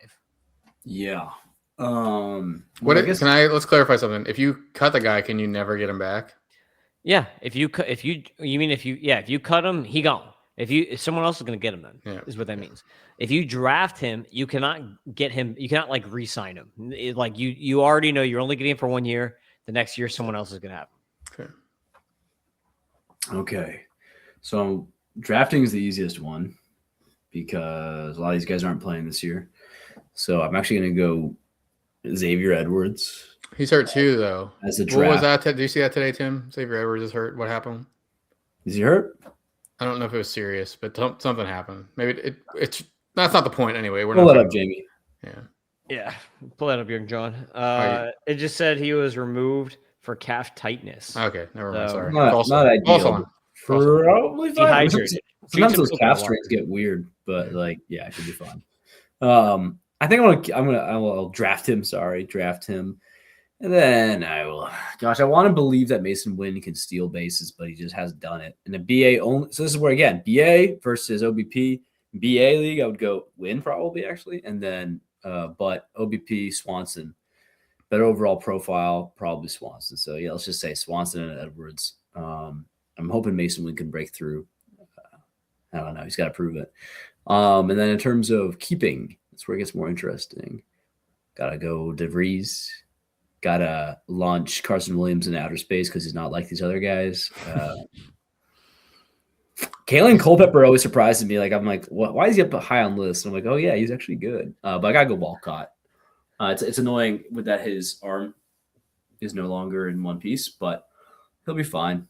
Yeah. Let's clarify something. If you cut the guy, can you never get him back? Yeah, if you cut him, he gone. If someone else is going to get him, then is what that means. If you draft him, you cannot get him. You cannot like re-sign him. You already know you're only getting him for 1 year. The next year, someone else is going to have him. Okay. So drafting is the easiest one because a lot of these guys aren't playing this year. So I'm actually going to go Xavier Edwards. He's hurt too, though. As a draft. What was that? Did you see that today, Tim? Xavier Edwards is hurt. What happened? Is he hurt? I don't know if it was serious, but something happened. Maybe it's that's not the point anyway. Pull that up, Jamie. Yeah. Pull that up, young John. It just said he was removed for calf tightness. Okay, never mind. Sorry. Not ideal. Probably fine. Dehydrated. Sometimes those calf strains get weird, but it should be fine. I think I'll draft him. Draft him. And then I want to believe that Mason Wynn can steal bases, but he just hasn't done it. And the BA only, so this is where, again, BA versus OBP. BA league, I would go Wynn probably, actually. And then, but OBP, Swanson. Better overall profile, probably Swanson. So, yeah, let's just say Swanson and Edwards. I'm hoping Mason Wynn can break through. I don't know. He's got to prove it. And then in terms of keeping, that's where it gets more interesting. Got to go DeVries. Got to launch Carson Williams in outer space because he's not like these other guys. Kalen Culpepper always surprises me. I'm like, why is he up high on the list? I'm like, oh, yeah, he's actually good. But I got to go Walcott. It's annoying with that his arm is no longer in one piece, but he'll be fine.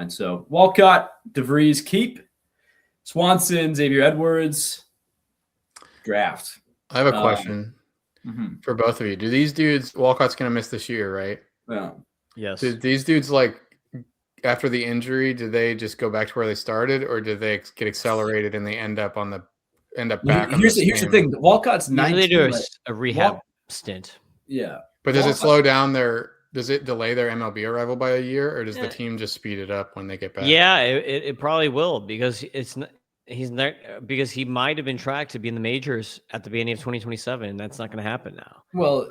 So Walcott, DeVries, keep. Swanson, Xavier Edwards, draft. I have a question. For both of you. Do these dudes, Walcott's going to miss this year, right? Yeah. Yes. Did these dudes, after the injury, did they just go back to where they started, or did they get accelerated and they end up back? Here's the thing. Walcott's 19. They do a rehab stint. Yeah. But does it slow down does it delay their MLB arrival by a year, or does the team just speed it up when they get back? Yeah, it probably will because because he might have been tracked to be in the majors at the beginning of 2027, and that's not going to happen now. Well,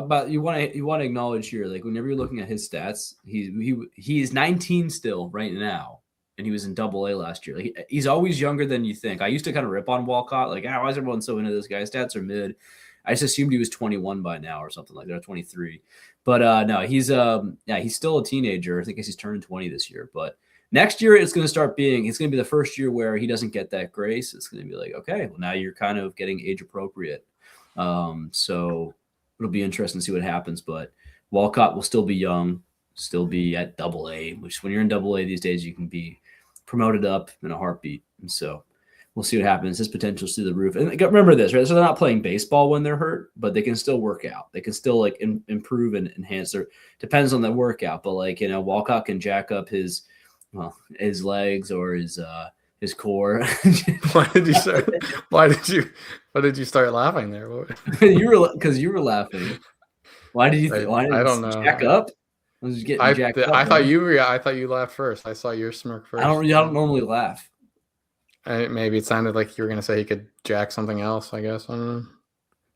but you want to acknowledge here, whenever you're looking at his stats, he's 19 still right now, and he was in Double-A last year. He's always younger than you think. I used to kind of rip on Walcott, why is everyone so into this guy? His stats are mid. I just assumed he was 21 by now or something like that, 23. But no, he's still a teenager. I think he's turning 20 this year, but. Next year, it's going to be the first year where he doesn't get that grace. It's going to be okay, well, now you're kind of getting age appropriate. So it'll be interesting to see what happens. But Walcott will still be young, still be at Double-A, which when you're in Double-A these days, you can be promoted up in a heartbeat. And so we'll see what happens. His potential's through the roof. And remember this, right? So they're not playing baseball when they're hurt, but they can still work out. They can still improve and enhance their – depends on the workout. But Walcott can jack up his legs or his core. Why did you start laughing there? Because you were laughing. Why did you? I don't know. Jack up. I thought you laughed first. I saw your smirk first. I don't normally laugh. Maybe it sounded like you were going to say he could jack something else. I guess I don't know.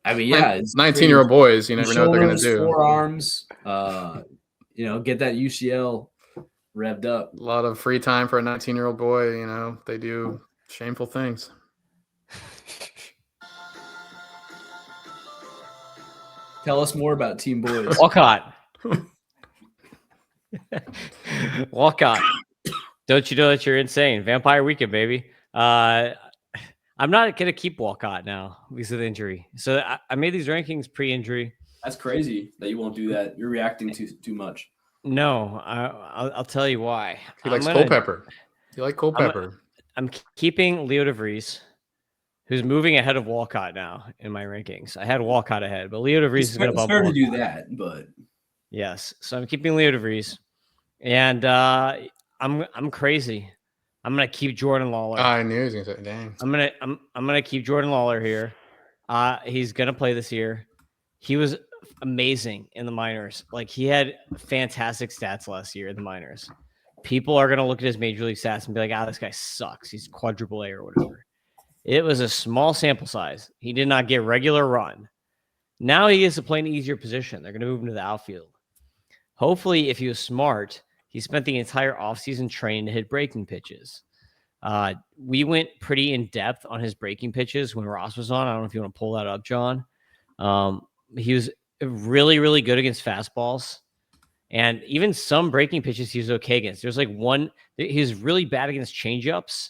I mean, yeah, it's 19-year-old boys. You never know what they're going to do. Forearms. Get that UCL revved up. A lot of free time for a 19-year-old boy. They do shameful things. Tell us more about Team Boys. Walcott. Walcott. Don't you know that you're insane? Vampire Weekend, baby. I'm not going to keep Walcott now because of the injury. So I made these rankings pre-injury. That's crazy that you won't do that. You're reacting too much. No, I'll tell you why. He likes Culpepper. You like Culpepper. I'm keeping Leo DeVries, who's moving ahead of Walcott now in my rankings. I had Walcott ahead, but Leo DeVries is going to bump. It's fair to do that, but yes. So I'm keeping Leo DeVries, and I'm crazy. I'm going to keep Jordan Lawler. I knew he was going to say, dang. I'm going to keep Jordan Lawler here. He's gonna play this year. He was amazing in the minors. Like he had fantastic stats last year in the minors. People are gonna look at his major league stats and be like, this guy sucks. He's quadruple A or whatever. It was a small sample size. He did not get regular run. Now he is to play an easier position. They're gonna move him to the outfield. Hopefully, if he was smart, he spent the entire offseason training to hit breaking pitches. We went pretty in depth on his breaking pitches when Ross was on. I don't know if you want to pull that up, John. He was really, really good against fastballs, and even some breaking pitches he was okay against. There's like one, he was really bad against changeups,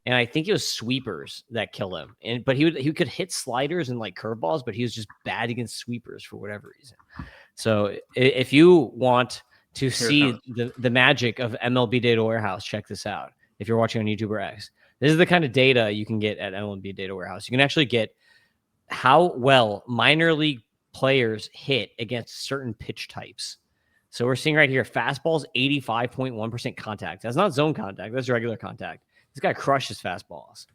and I think it was sweepers that killed him. But he could hit sliders and like curveballs, but he was just bad against sweepers for whatever reason. So if you want to see the magic of MLB Data Warehouse, check this out. If you're watching on YouTube or X, this is the kind of data you can get at MLB Data Warehouse. You can actually get how well minor league players hit against certain pitch types. So we're seeing right here, fastballs, 85.1% contact. That's not zone contact. That's regular contact. This guy crushes fastballs.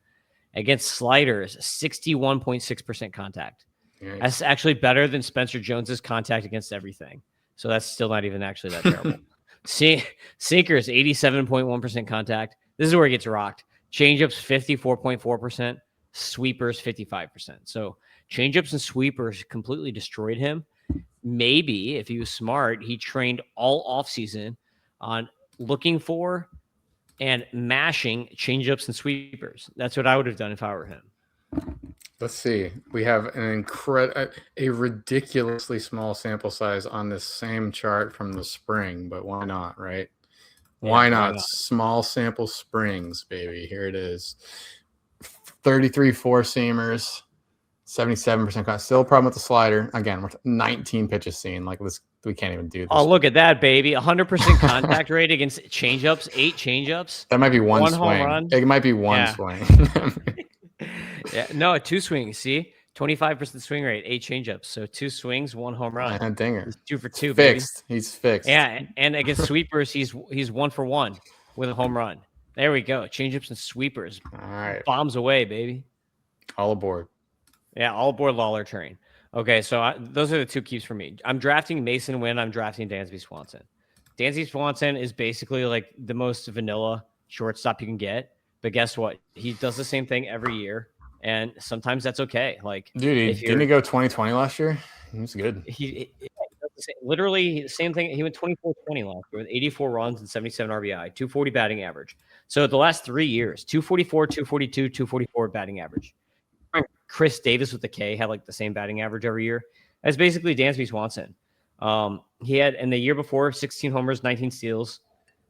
Against sliders, 61.6% contact. Nice. That's actually better than Spencer Jones's contact against everything. So that's still not even actually that terrible. Sinkers, 87.1% contact. This is where it gets rocked. Changeups, 54.4%. Sweepers, 55%. So changeups and sweepers completely destroyed him. Maybe if he was smart, he trained all offseason on looking for and mashing changeups and sweepers. That's what I would have done if I were him. Let's see. We have a ridiculously small sample size on this same chart from the spring, but why not, right? Why not? Small sample springs, baby. Here it is. 33 four-seamers, 77% cut. Still a problem with the slider. Again, we're 19 pitches seen. Like this, we can't even do this. Oh, look at that, baby. 100% contact rate against changeups, 8 changeups. That might be one swing. Home run. It might be one swing. Yeah, no, 2 swings. See, 25% swing rate, 8 changeups. So 2 swings, 1 home run. And dinger. He's 2 for 2. Fixed. Baby. He's fixed. Yeah, and against sweepers, he's 1 for 1 with a home run. There we go. Changeups and sweepers. All right. Bombs away, baby. All aboard. Yeah, all aboard Lawler train. Okay, so those are the 2 keeps for me. I'm drafting Mason Wynn. I'm drafting Dansby Swanson. Dansby Swanson is basically like the most vanilla shortstop you can get. But guess what? He does the same thing every year. And sometimes that's okay. Like, dude, didn't he go 2020 last year? He was good. He literally the same thing. He went 24-20 last year with 84 runs and 77 RBI, 240 batting average. So the last 3 years, 244, 242, 244 batting average. Chris Davis with the K had like the same batting average every year. That's basically Dansby Swanson. He had in the year before 16 homers, 19 steals.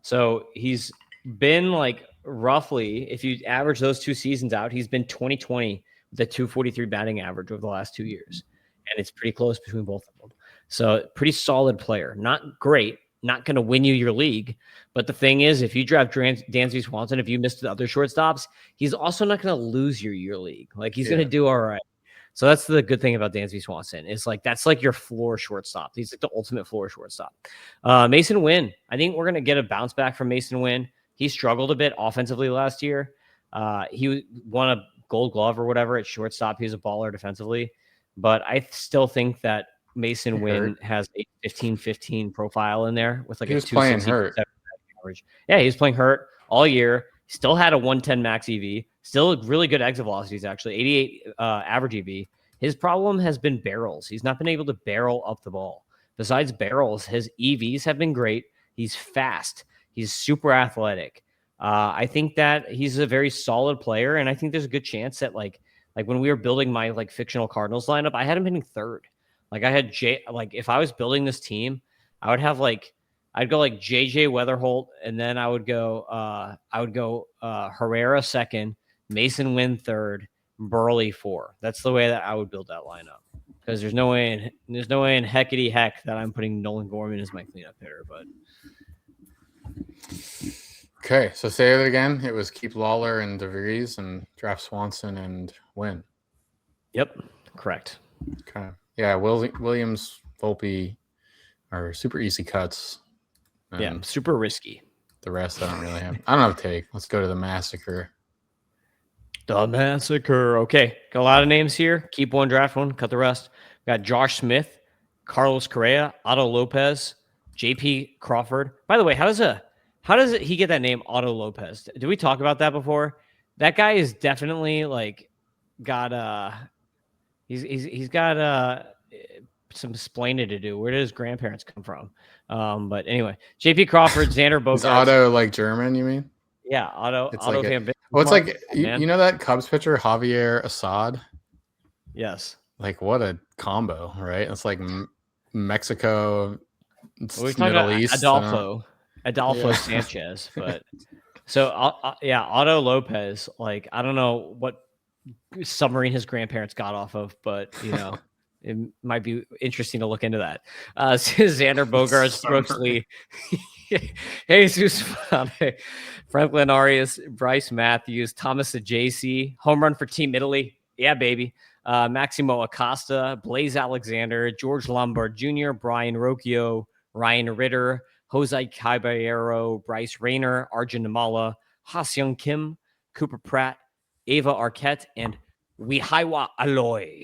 So he's been like roughly, if you average those 2 seasons out, he's been 20-20 with a 243 batting average over the last 2 years. And it's pretty close between both of them. So pretty solid player. Not great. Not going to win you your league. But the thing is, if you draft Dansby Swanson, if you missed the other shortstops, he's also not going to lose your league. Like he's going to do all right. So that's the good thing about Dansby Swanson. It's like that's like your floor shortstop. He's like the ultimate floor shortstop. Mason Wynn. I think we're going to get a bounce back from Mason Wynn. He struggled a bit offensively last year. He won a Gold Glove or whatever at shortstop. He was a baller defensively. But I still think that Mason Wynn has a 15-15 profile in there with like he a was playing hurt average. Yeah, he was playing hurt all year. Still had a 110 max EV. Still really good exit velocities, actually. 88 average EV. His problem has been barrels. He's not been able to barrel up the ball. Besides barrels, his EVs have been great. He's fast. He's super athletic. I think that he's a very solid player, and I think there's a good chance that like when we were building my like fictional Cardinals lineup, I had him hitting 3rd. Like I had if I was building this team, I would have I'd go like JJ Weatherholt, and then I would go Herrera 2nd, Mason Wynn 3rd, Burley 4. That's the way that I would build that lineup. Because there's no way in heckity heck that I'm putting Nolan Gorman as my cleanup hitter. But okay, so say it again. It was keep Lawler and DeVries and draft Swanson and Wynn. Yep, correct. Okay. Yeah, Williams, Volpe are super easy cuts. Yeah, super risky. The rest I don't really have. I don't have a take. Let's go to the massacre. The Massacre. Okay, got a lot of names here. Keep one, draft one, cut the rest. Got Josh Smith, Carlos Correa, Otto Lopez, JP Crawford. By the way, how does he get that name, Otto Lopez? Did we talk about that before? That guy is definitely like got he's got some explaining to do. Where did his grandparents come from? But anyway, JP Crawford, Xander Bogaerts. Is Otto like German, you mean? Yeah, Otto like Van Bismarck. Well, it's like man. you know that Cubs pitcher Javier Assad? Yes. Like what a combo, right? It's like Mexico, We're talking Middle about East. Adolfo Yeah. Sanchez, but so yeah, Otto Lopez. Like I don't know what submarine his grandparents got off of, but you know. It might be interesting to look into that. Xander Bogaerts, Brooks Lee, Jesus Fonte, Franklin Arias, Bryce Matthews, Thomas Ajacci, home run for Team Italy. Yeah, baby. Maximo Acosta, Blaze Alexander, George Lombard Jr., Brian Rocchio, Ryan Ritter, Jose Caballero, Bryce Rayner, Arjun Namala, Ha-Seung Kim, Cooper Pratt, Ava Arquette, and Wihaiwa Aloy.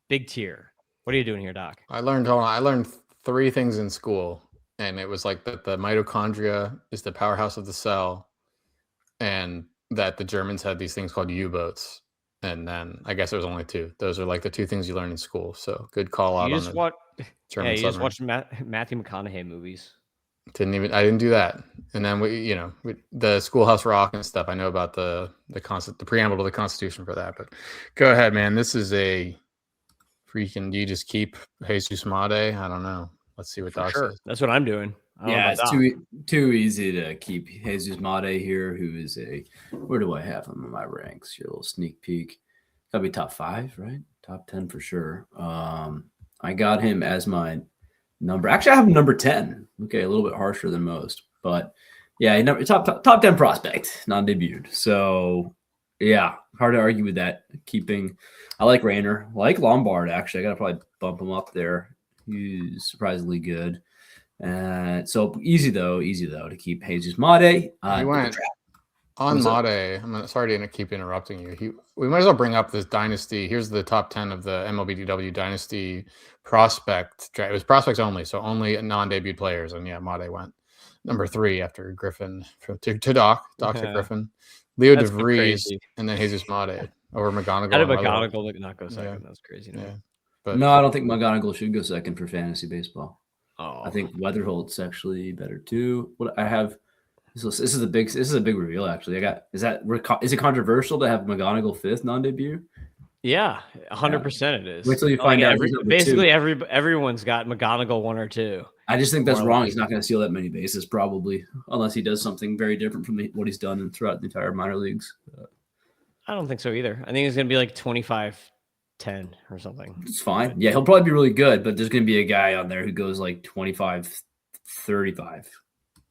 Big tier. What are you doing here, Doc? I learned 3 things in school, and it was like that the mitochondria is the powerhouse of the cell, and that the Germans had these things called U-boats. And then I guess it was only 2. Those are like the 2 things you learn in school. So good call out on the German. You just watched Matthew McConaughey movies. I didn't do that. And then the Schoolhouse Rock and stuff. I know about the preamble to the Constitution for that. But go ahead, man. This is a freaking. Do you just keep Jesus Made? I don't know. Let's see what Doc says. That's what I'm doing. Yeah, it's too easy to keep Jesus Made here, who is where do I have him in my ranks? Your little sneak peek. Gotta be top 5, right? Top 10 for sure. I got him as my number. Actually, I have him number 10. Okay, a little bit harsher than most, but yeah, top 10 prospect, non-debuted. So yeah, hard to argue with that. I like Rayner, I like Lombard. Actually, I gotta probably bump him up there. He's surprisingly good. So easy though to keep Jesus Made. He went on Made. I'm sorry to keep interrupting you. We might as well bring up this Dynasty. Here's the top 10 of the MLB Dynasty prospect. It was prospects only, so only non-debuted players. And yeah, Made went number 3 after Griffin to Doc to Griffin, Leo DeVries, and then Jesus Made over McGonigal. How did McGonigal not go second? Yeah. That's crazy. Yeah. But no, I don't think McGonigal should go second for fantasy baseball. Oh, I think Weatherholt's actually better too. What I have, this is a big reveal. Actually, is it controversial to have McGonigal 5th non-debut? Yeah, 100% it is. Wait till you find out. Everyone's got McGonigal 1 or 2. I just think that's wrong. He's not going to steal that many bases probably, unless he does something very different from what he's done throughout the entire minor leagues. I don't think so either. I think it's going to be like 25-10 or something. It's fine. Yeah, he'll probably be really good, but there's going to be a guy on there who goes like 25-35.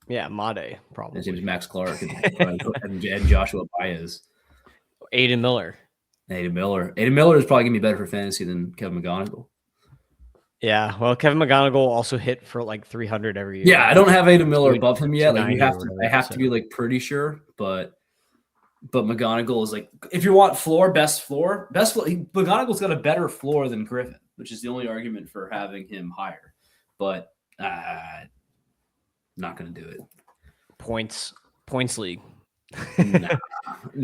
Yeah, Made probably. His name is Max Clark and Joshua Baez. Aiden Miller. Aiden Miller is probably going to be better for fantasy than Kevin McGonigal. Yeah, well, Kevin McGonigal also hit for like 300 every year. Yeah, I don't have Aiden Miller above him yet. Like I have to be like pretty sure, but McGonigal is like, if you want best floor, McGonigal's got a better floor than Griffin, which is the only argument for having him higher. But not going to do it. Points league. Nah.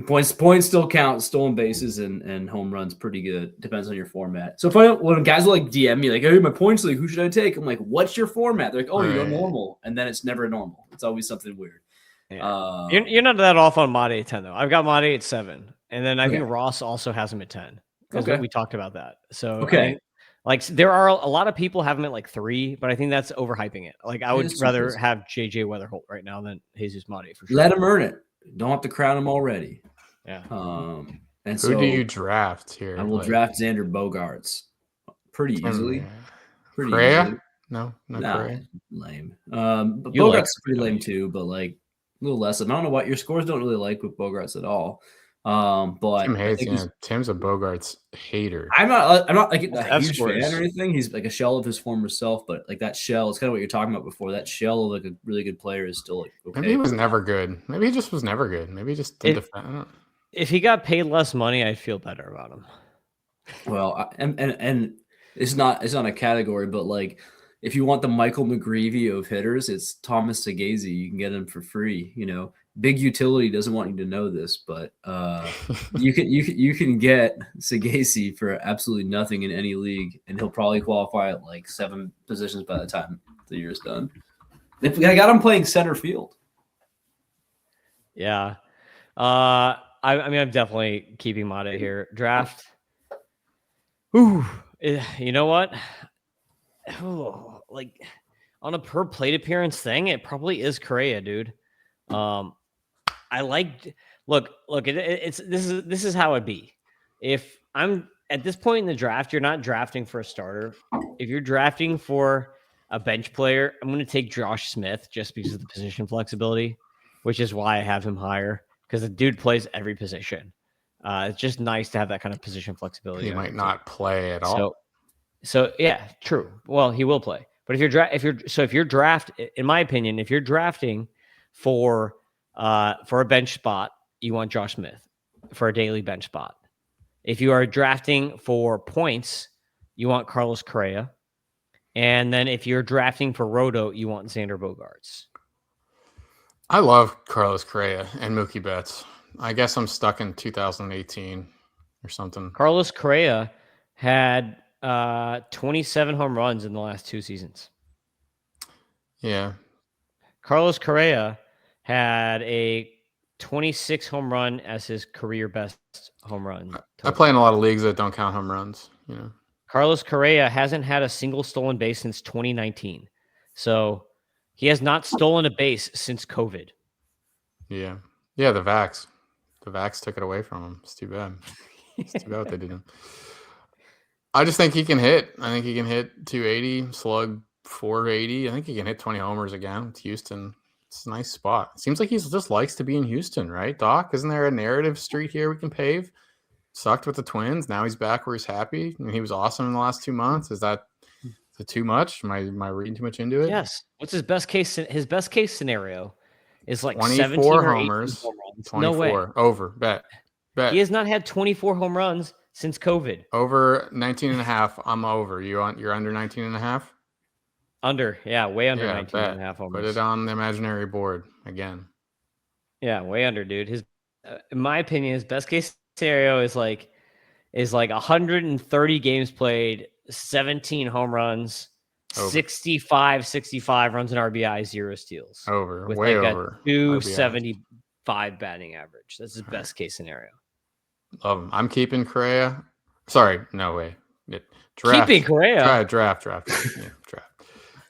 Points still count. Stolen bases and home runs pretty good. Depends on your format. So when guys will like DM me like, "Hey, my points league, who should I take?" I'm like, "What's your format?" They're like, "Oh, you're normal," and then it's never normal. It's always something weird. Yeah. You're not that off on Made at 10 though. I've got Made at 7, and then I think Ross also has him at 10 because we talked about that. So like there are a lot of people have him at like 3, but I think that's overhyping it. Like I would rather have JJ Weatherholt right now than Jesus Made for sure. Let him earn it. Don't have to crown him already. Yeah. And who do you draft here? I will draft Xander Bogaerts pretty easily. Correa? No, Correa. Lame. But Bogarts is pretty lame too, but like a little less. I don't know what your scores don't really like with Bogarts at all. But Tim hates. Tim's a Bogarts hater. I'm not like a huge fan or anything. He's like a shell of his former self, but like that shell is kind of what you're talking about before. That shell of like a really good player is still like okay. Maybe he was never good. Maybe he just was never good. Maybe he just didn't defend. if he got paid less money, I'd feel better about him. Well, and it's not a category, but like if you want the Michael McGreevy of hitters, it's Thomas Sagazy. You can get him for free. Big Utility doesn't want you to know this, but you can get Sagazy for absolutely nothing in any league, and he'll probably qualify at like 7 positions by the time the year's done. I got him playing center field. Yeah. I mean, I'm definitely keeping Mata here. Draft. Ooh, you know what? Oh, like on a per plate appearance thing, it probably is Correa, dude. I like look. This is how it be. If I'm at this point in the draft, you're not drafting for a starter. If you're drafting for a bench player, I'm going to take Josh Smith just because of the position flexibility, which is why I have him higher because the dude plays every position. It's just nice to have that kind of position flexibility. He might not play at all. So yeah, true. Well, he will play. But if you're in my opinion, if you're drafting for a bench spot, you want Josh Smith for a daily bench spot. If you are drafting for points, you want Carlos Correa. And then if you're drafting for Roto, you want Xander Bogaerts. I love Carlos Correa and Mookie Betts. I guess I'm stuck in 2018 or something. Carlos Correa had 27 home runs in the last 2 seasons. Yeah. Carlos Correa had a 26 home run as his career best home run. I play in a lot of leagues that don't count home runs, Carlos Correa hasn't had a single stolen base since 2019. So he has not stolen a base since COVID. Yeah. Yeah, the Vax. The Vax took it away from him. It's too bad. It's too bad what they did to him. I just think he can hit. I think he can hit 280, slug 480. I think he can hit 20 homers again with Houston. It's a nice spot. It seems like he just likes to be in Houston, right, Doc? Isn't there a narrative street here we can pave? Sucked with the Twins. Now he's back where he's happy. I mean, he was awesome in the last 2 months. Is that too much? Am I reading too much into it? Yes. What's his best case? His best case scenario is like 24 homers. 24 no way. Over. Bet. He has not had 24 home runs since COVID. Over 19 and a half. I'm over. You're under 19 and a half? Under. Yeah, way under 19 and a half homers. Put it on the imaginary board again. Yeah, way under, dude. His in my opinion, his best case scenario is like 130 games played, 17 home runs, over. 65 runs in RBI, 0 steals. Over. With way like over. a 275 batting average. That's his best case scenario. Love him. I'm keeping Correa. Sorry, no way. Draft. Keeping Correa. Draft. Yeah, draft.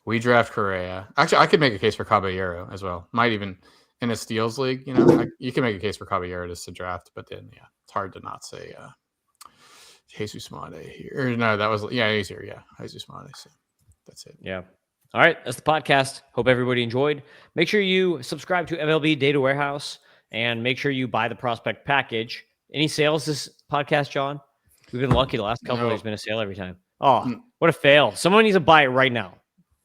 We draft Correa. Actually, I could make a case for Caballero as well. Might even in a steals league, you can make a case for Caballero just to draft, but then it's hard to not say Jesus Mate here. Or, no, that was he's here. Yeah, Jesus Mate. So that's it. Yeah. All right, that's the podcast. Hope everybody enjoyed. Make sure you subscribe to MLB Data Warehouse and make sure you buy the prospect package. Any sales this podcast, John? We've been lucky the last couple there's been a sale every time. Oh, what a fail. Someone needs to buy it right now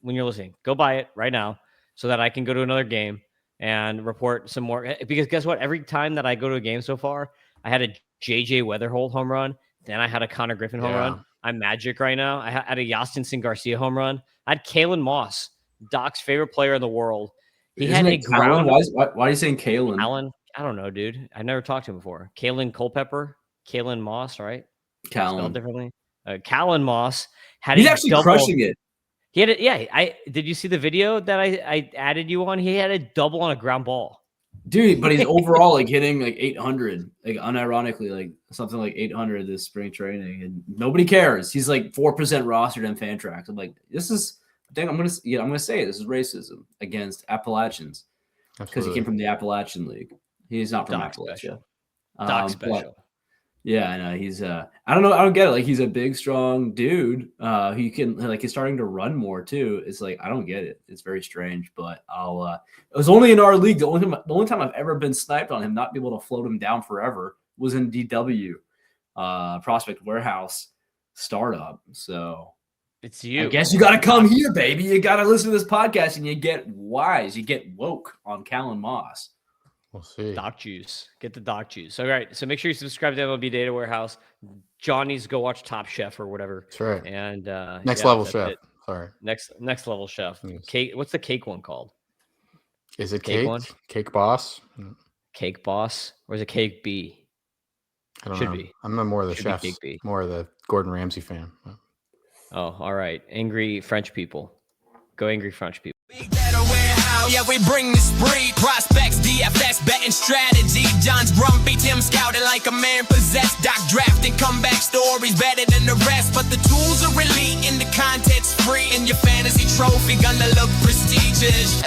when you're listening. Go buy it right now so that I can go to another game and report some more. Because guess what? Every time that I go to a game so far, I had a JJ Weatherholt home run. Then I had a Connor Griffin home run. I'm Magic right now. I had a Yastinson Garcia home run. I had Kalen Moss, Doc's favorite player in the world. He Isn't had a ground. Why are you saying Kalen? Alan, I don't know, dude. I never talked to him before. Kalen Culpepper, Kalen Moss, right? Spelled differently. Kalen Moss had. He's actually crushing it. He had it. Yeah, did you see the video that I added you on? He had a double on a ground ball. Dude, but he's overall like hitting like 800, like unironically, like something like 800 this spring training, and nobody cares. He's like 4% rostered in Fantrax. I'm like, this is. Dang, I'm gonna say it. This is racism against Appalachians because he came from the Appalachian League. He's not from Appalachia. Doc special. Yeah, I know. He's I don't know. I don't get it. Like he's a big, strong dude. He can he's starting to run more too. It's like I don't get it. It's very strange. But it was only in our league. The only time I've ever been sniped on him, not be able to float him down forever, was in DW, Prospect Warehouse startup. So it's you. I guess you got to come here, baby. You got to listen to this podcast, and you get wise. You get woke on Kalen Moss. We'll see. Doc juice. Get the Doc juice. All right. So make sure you subscribe to MLB Data Warehouse. John needs to go watch Top Chef or whatever. That's right. And Next yeah, level that's chef. it. Sorry. Next level chef. Yes. Cake. What's the cake one called? Is it Cake cake? one? Cake boss? Cake boss, or is it cake B? I don't Should know. be. I'm not more of the Should be chefs. Cake B. More of the Gordon Ramsay fan. Oh, all right. Angry French people. Go angry French people. MLB Data Warehouse. Yeah, we bring the spree. Prospects, DFS, betting strategy. John's grumpy, Tim scouting like a man possessed. Doc drafting comeback stories better than the rest. But the tools are elite and the content's free. And your fantasy trophy gonna look prestigious.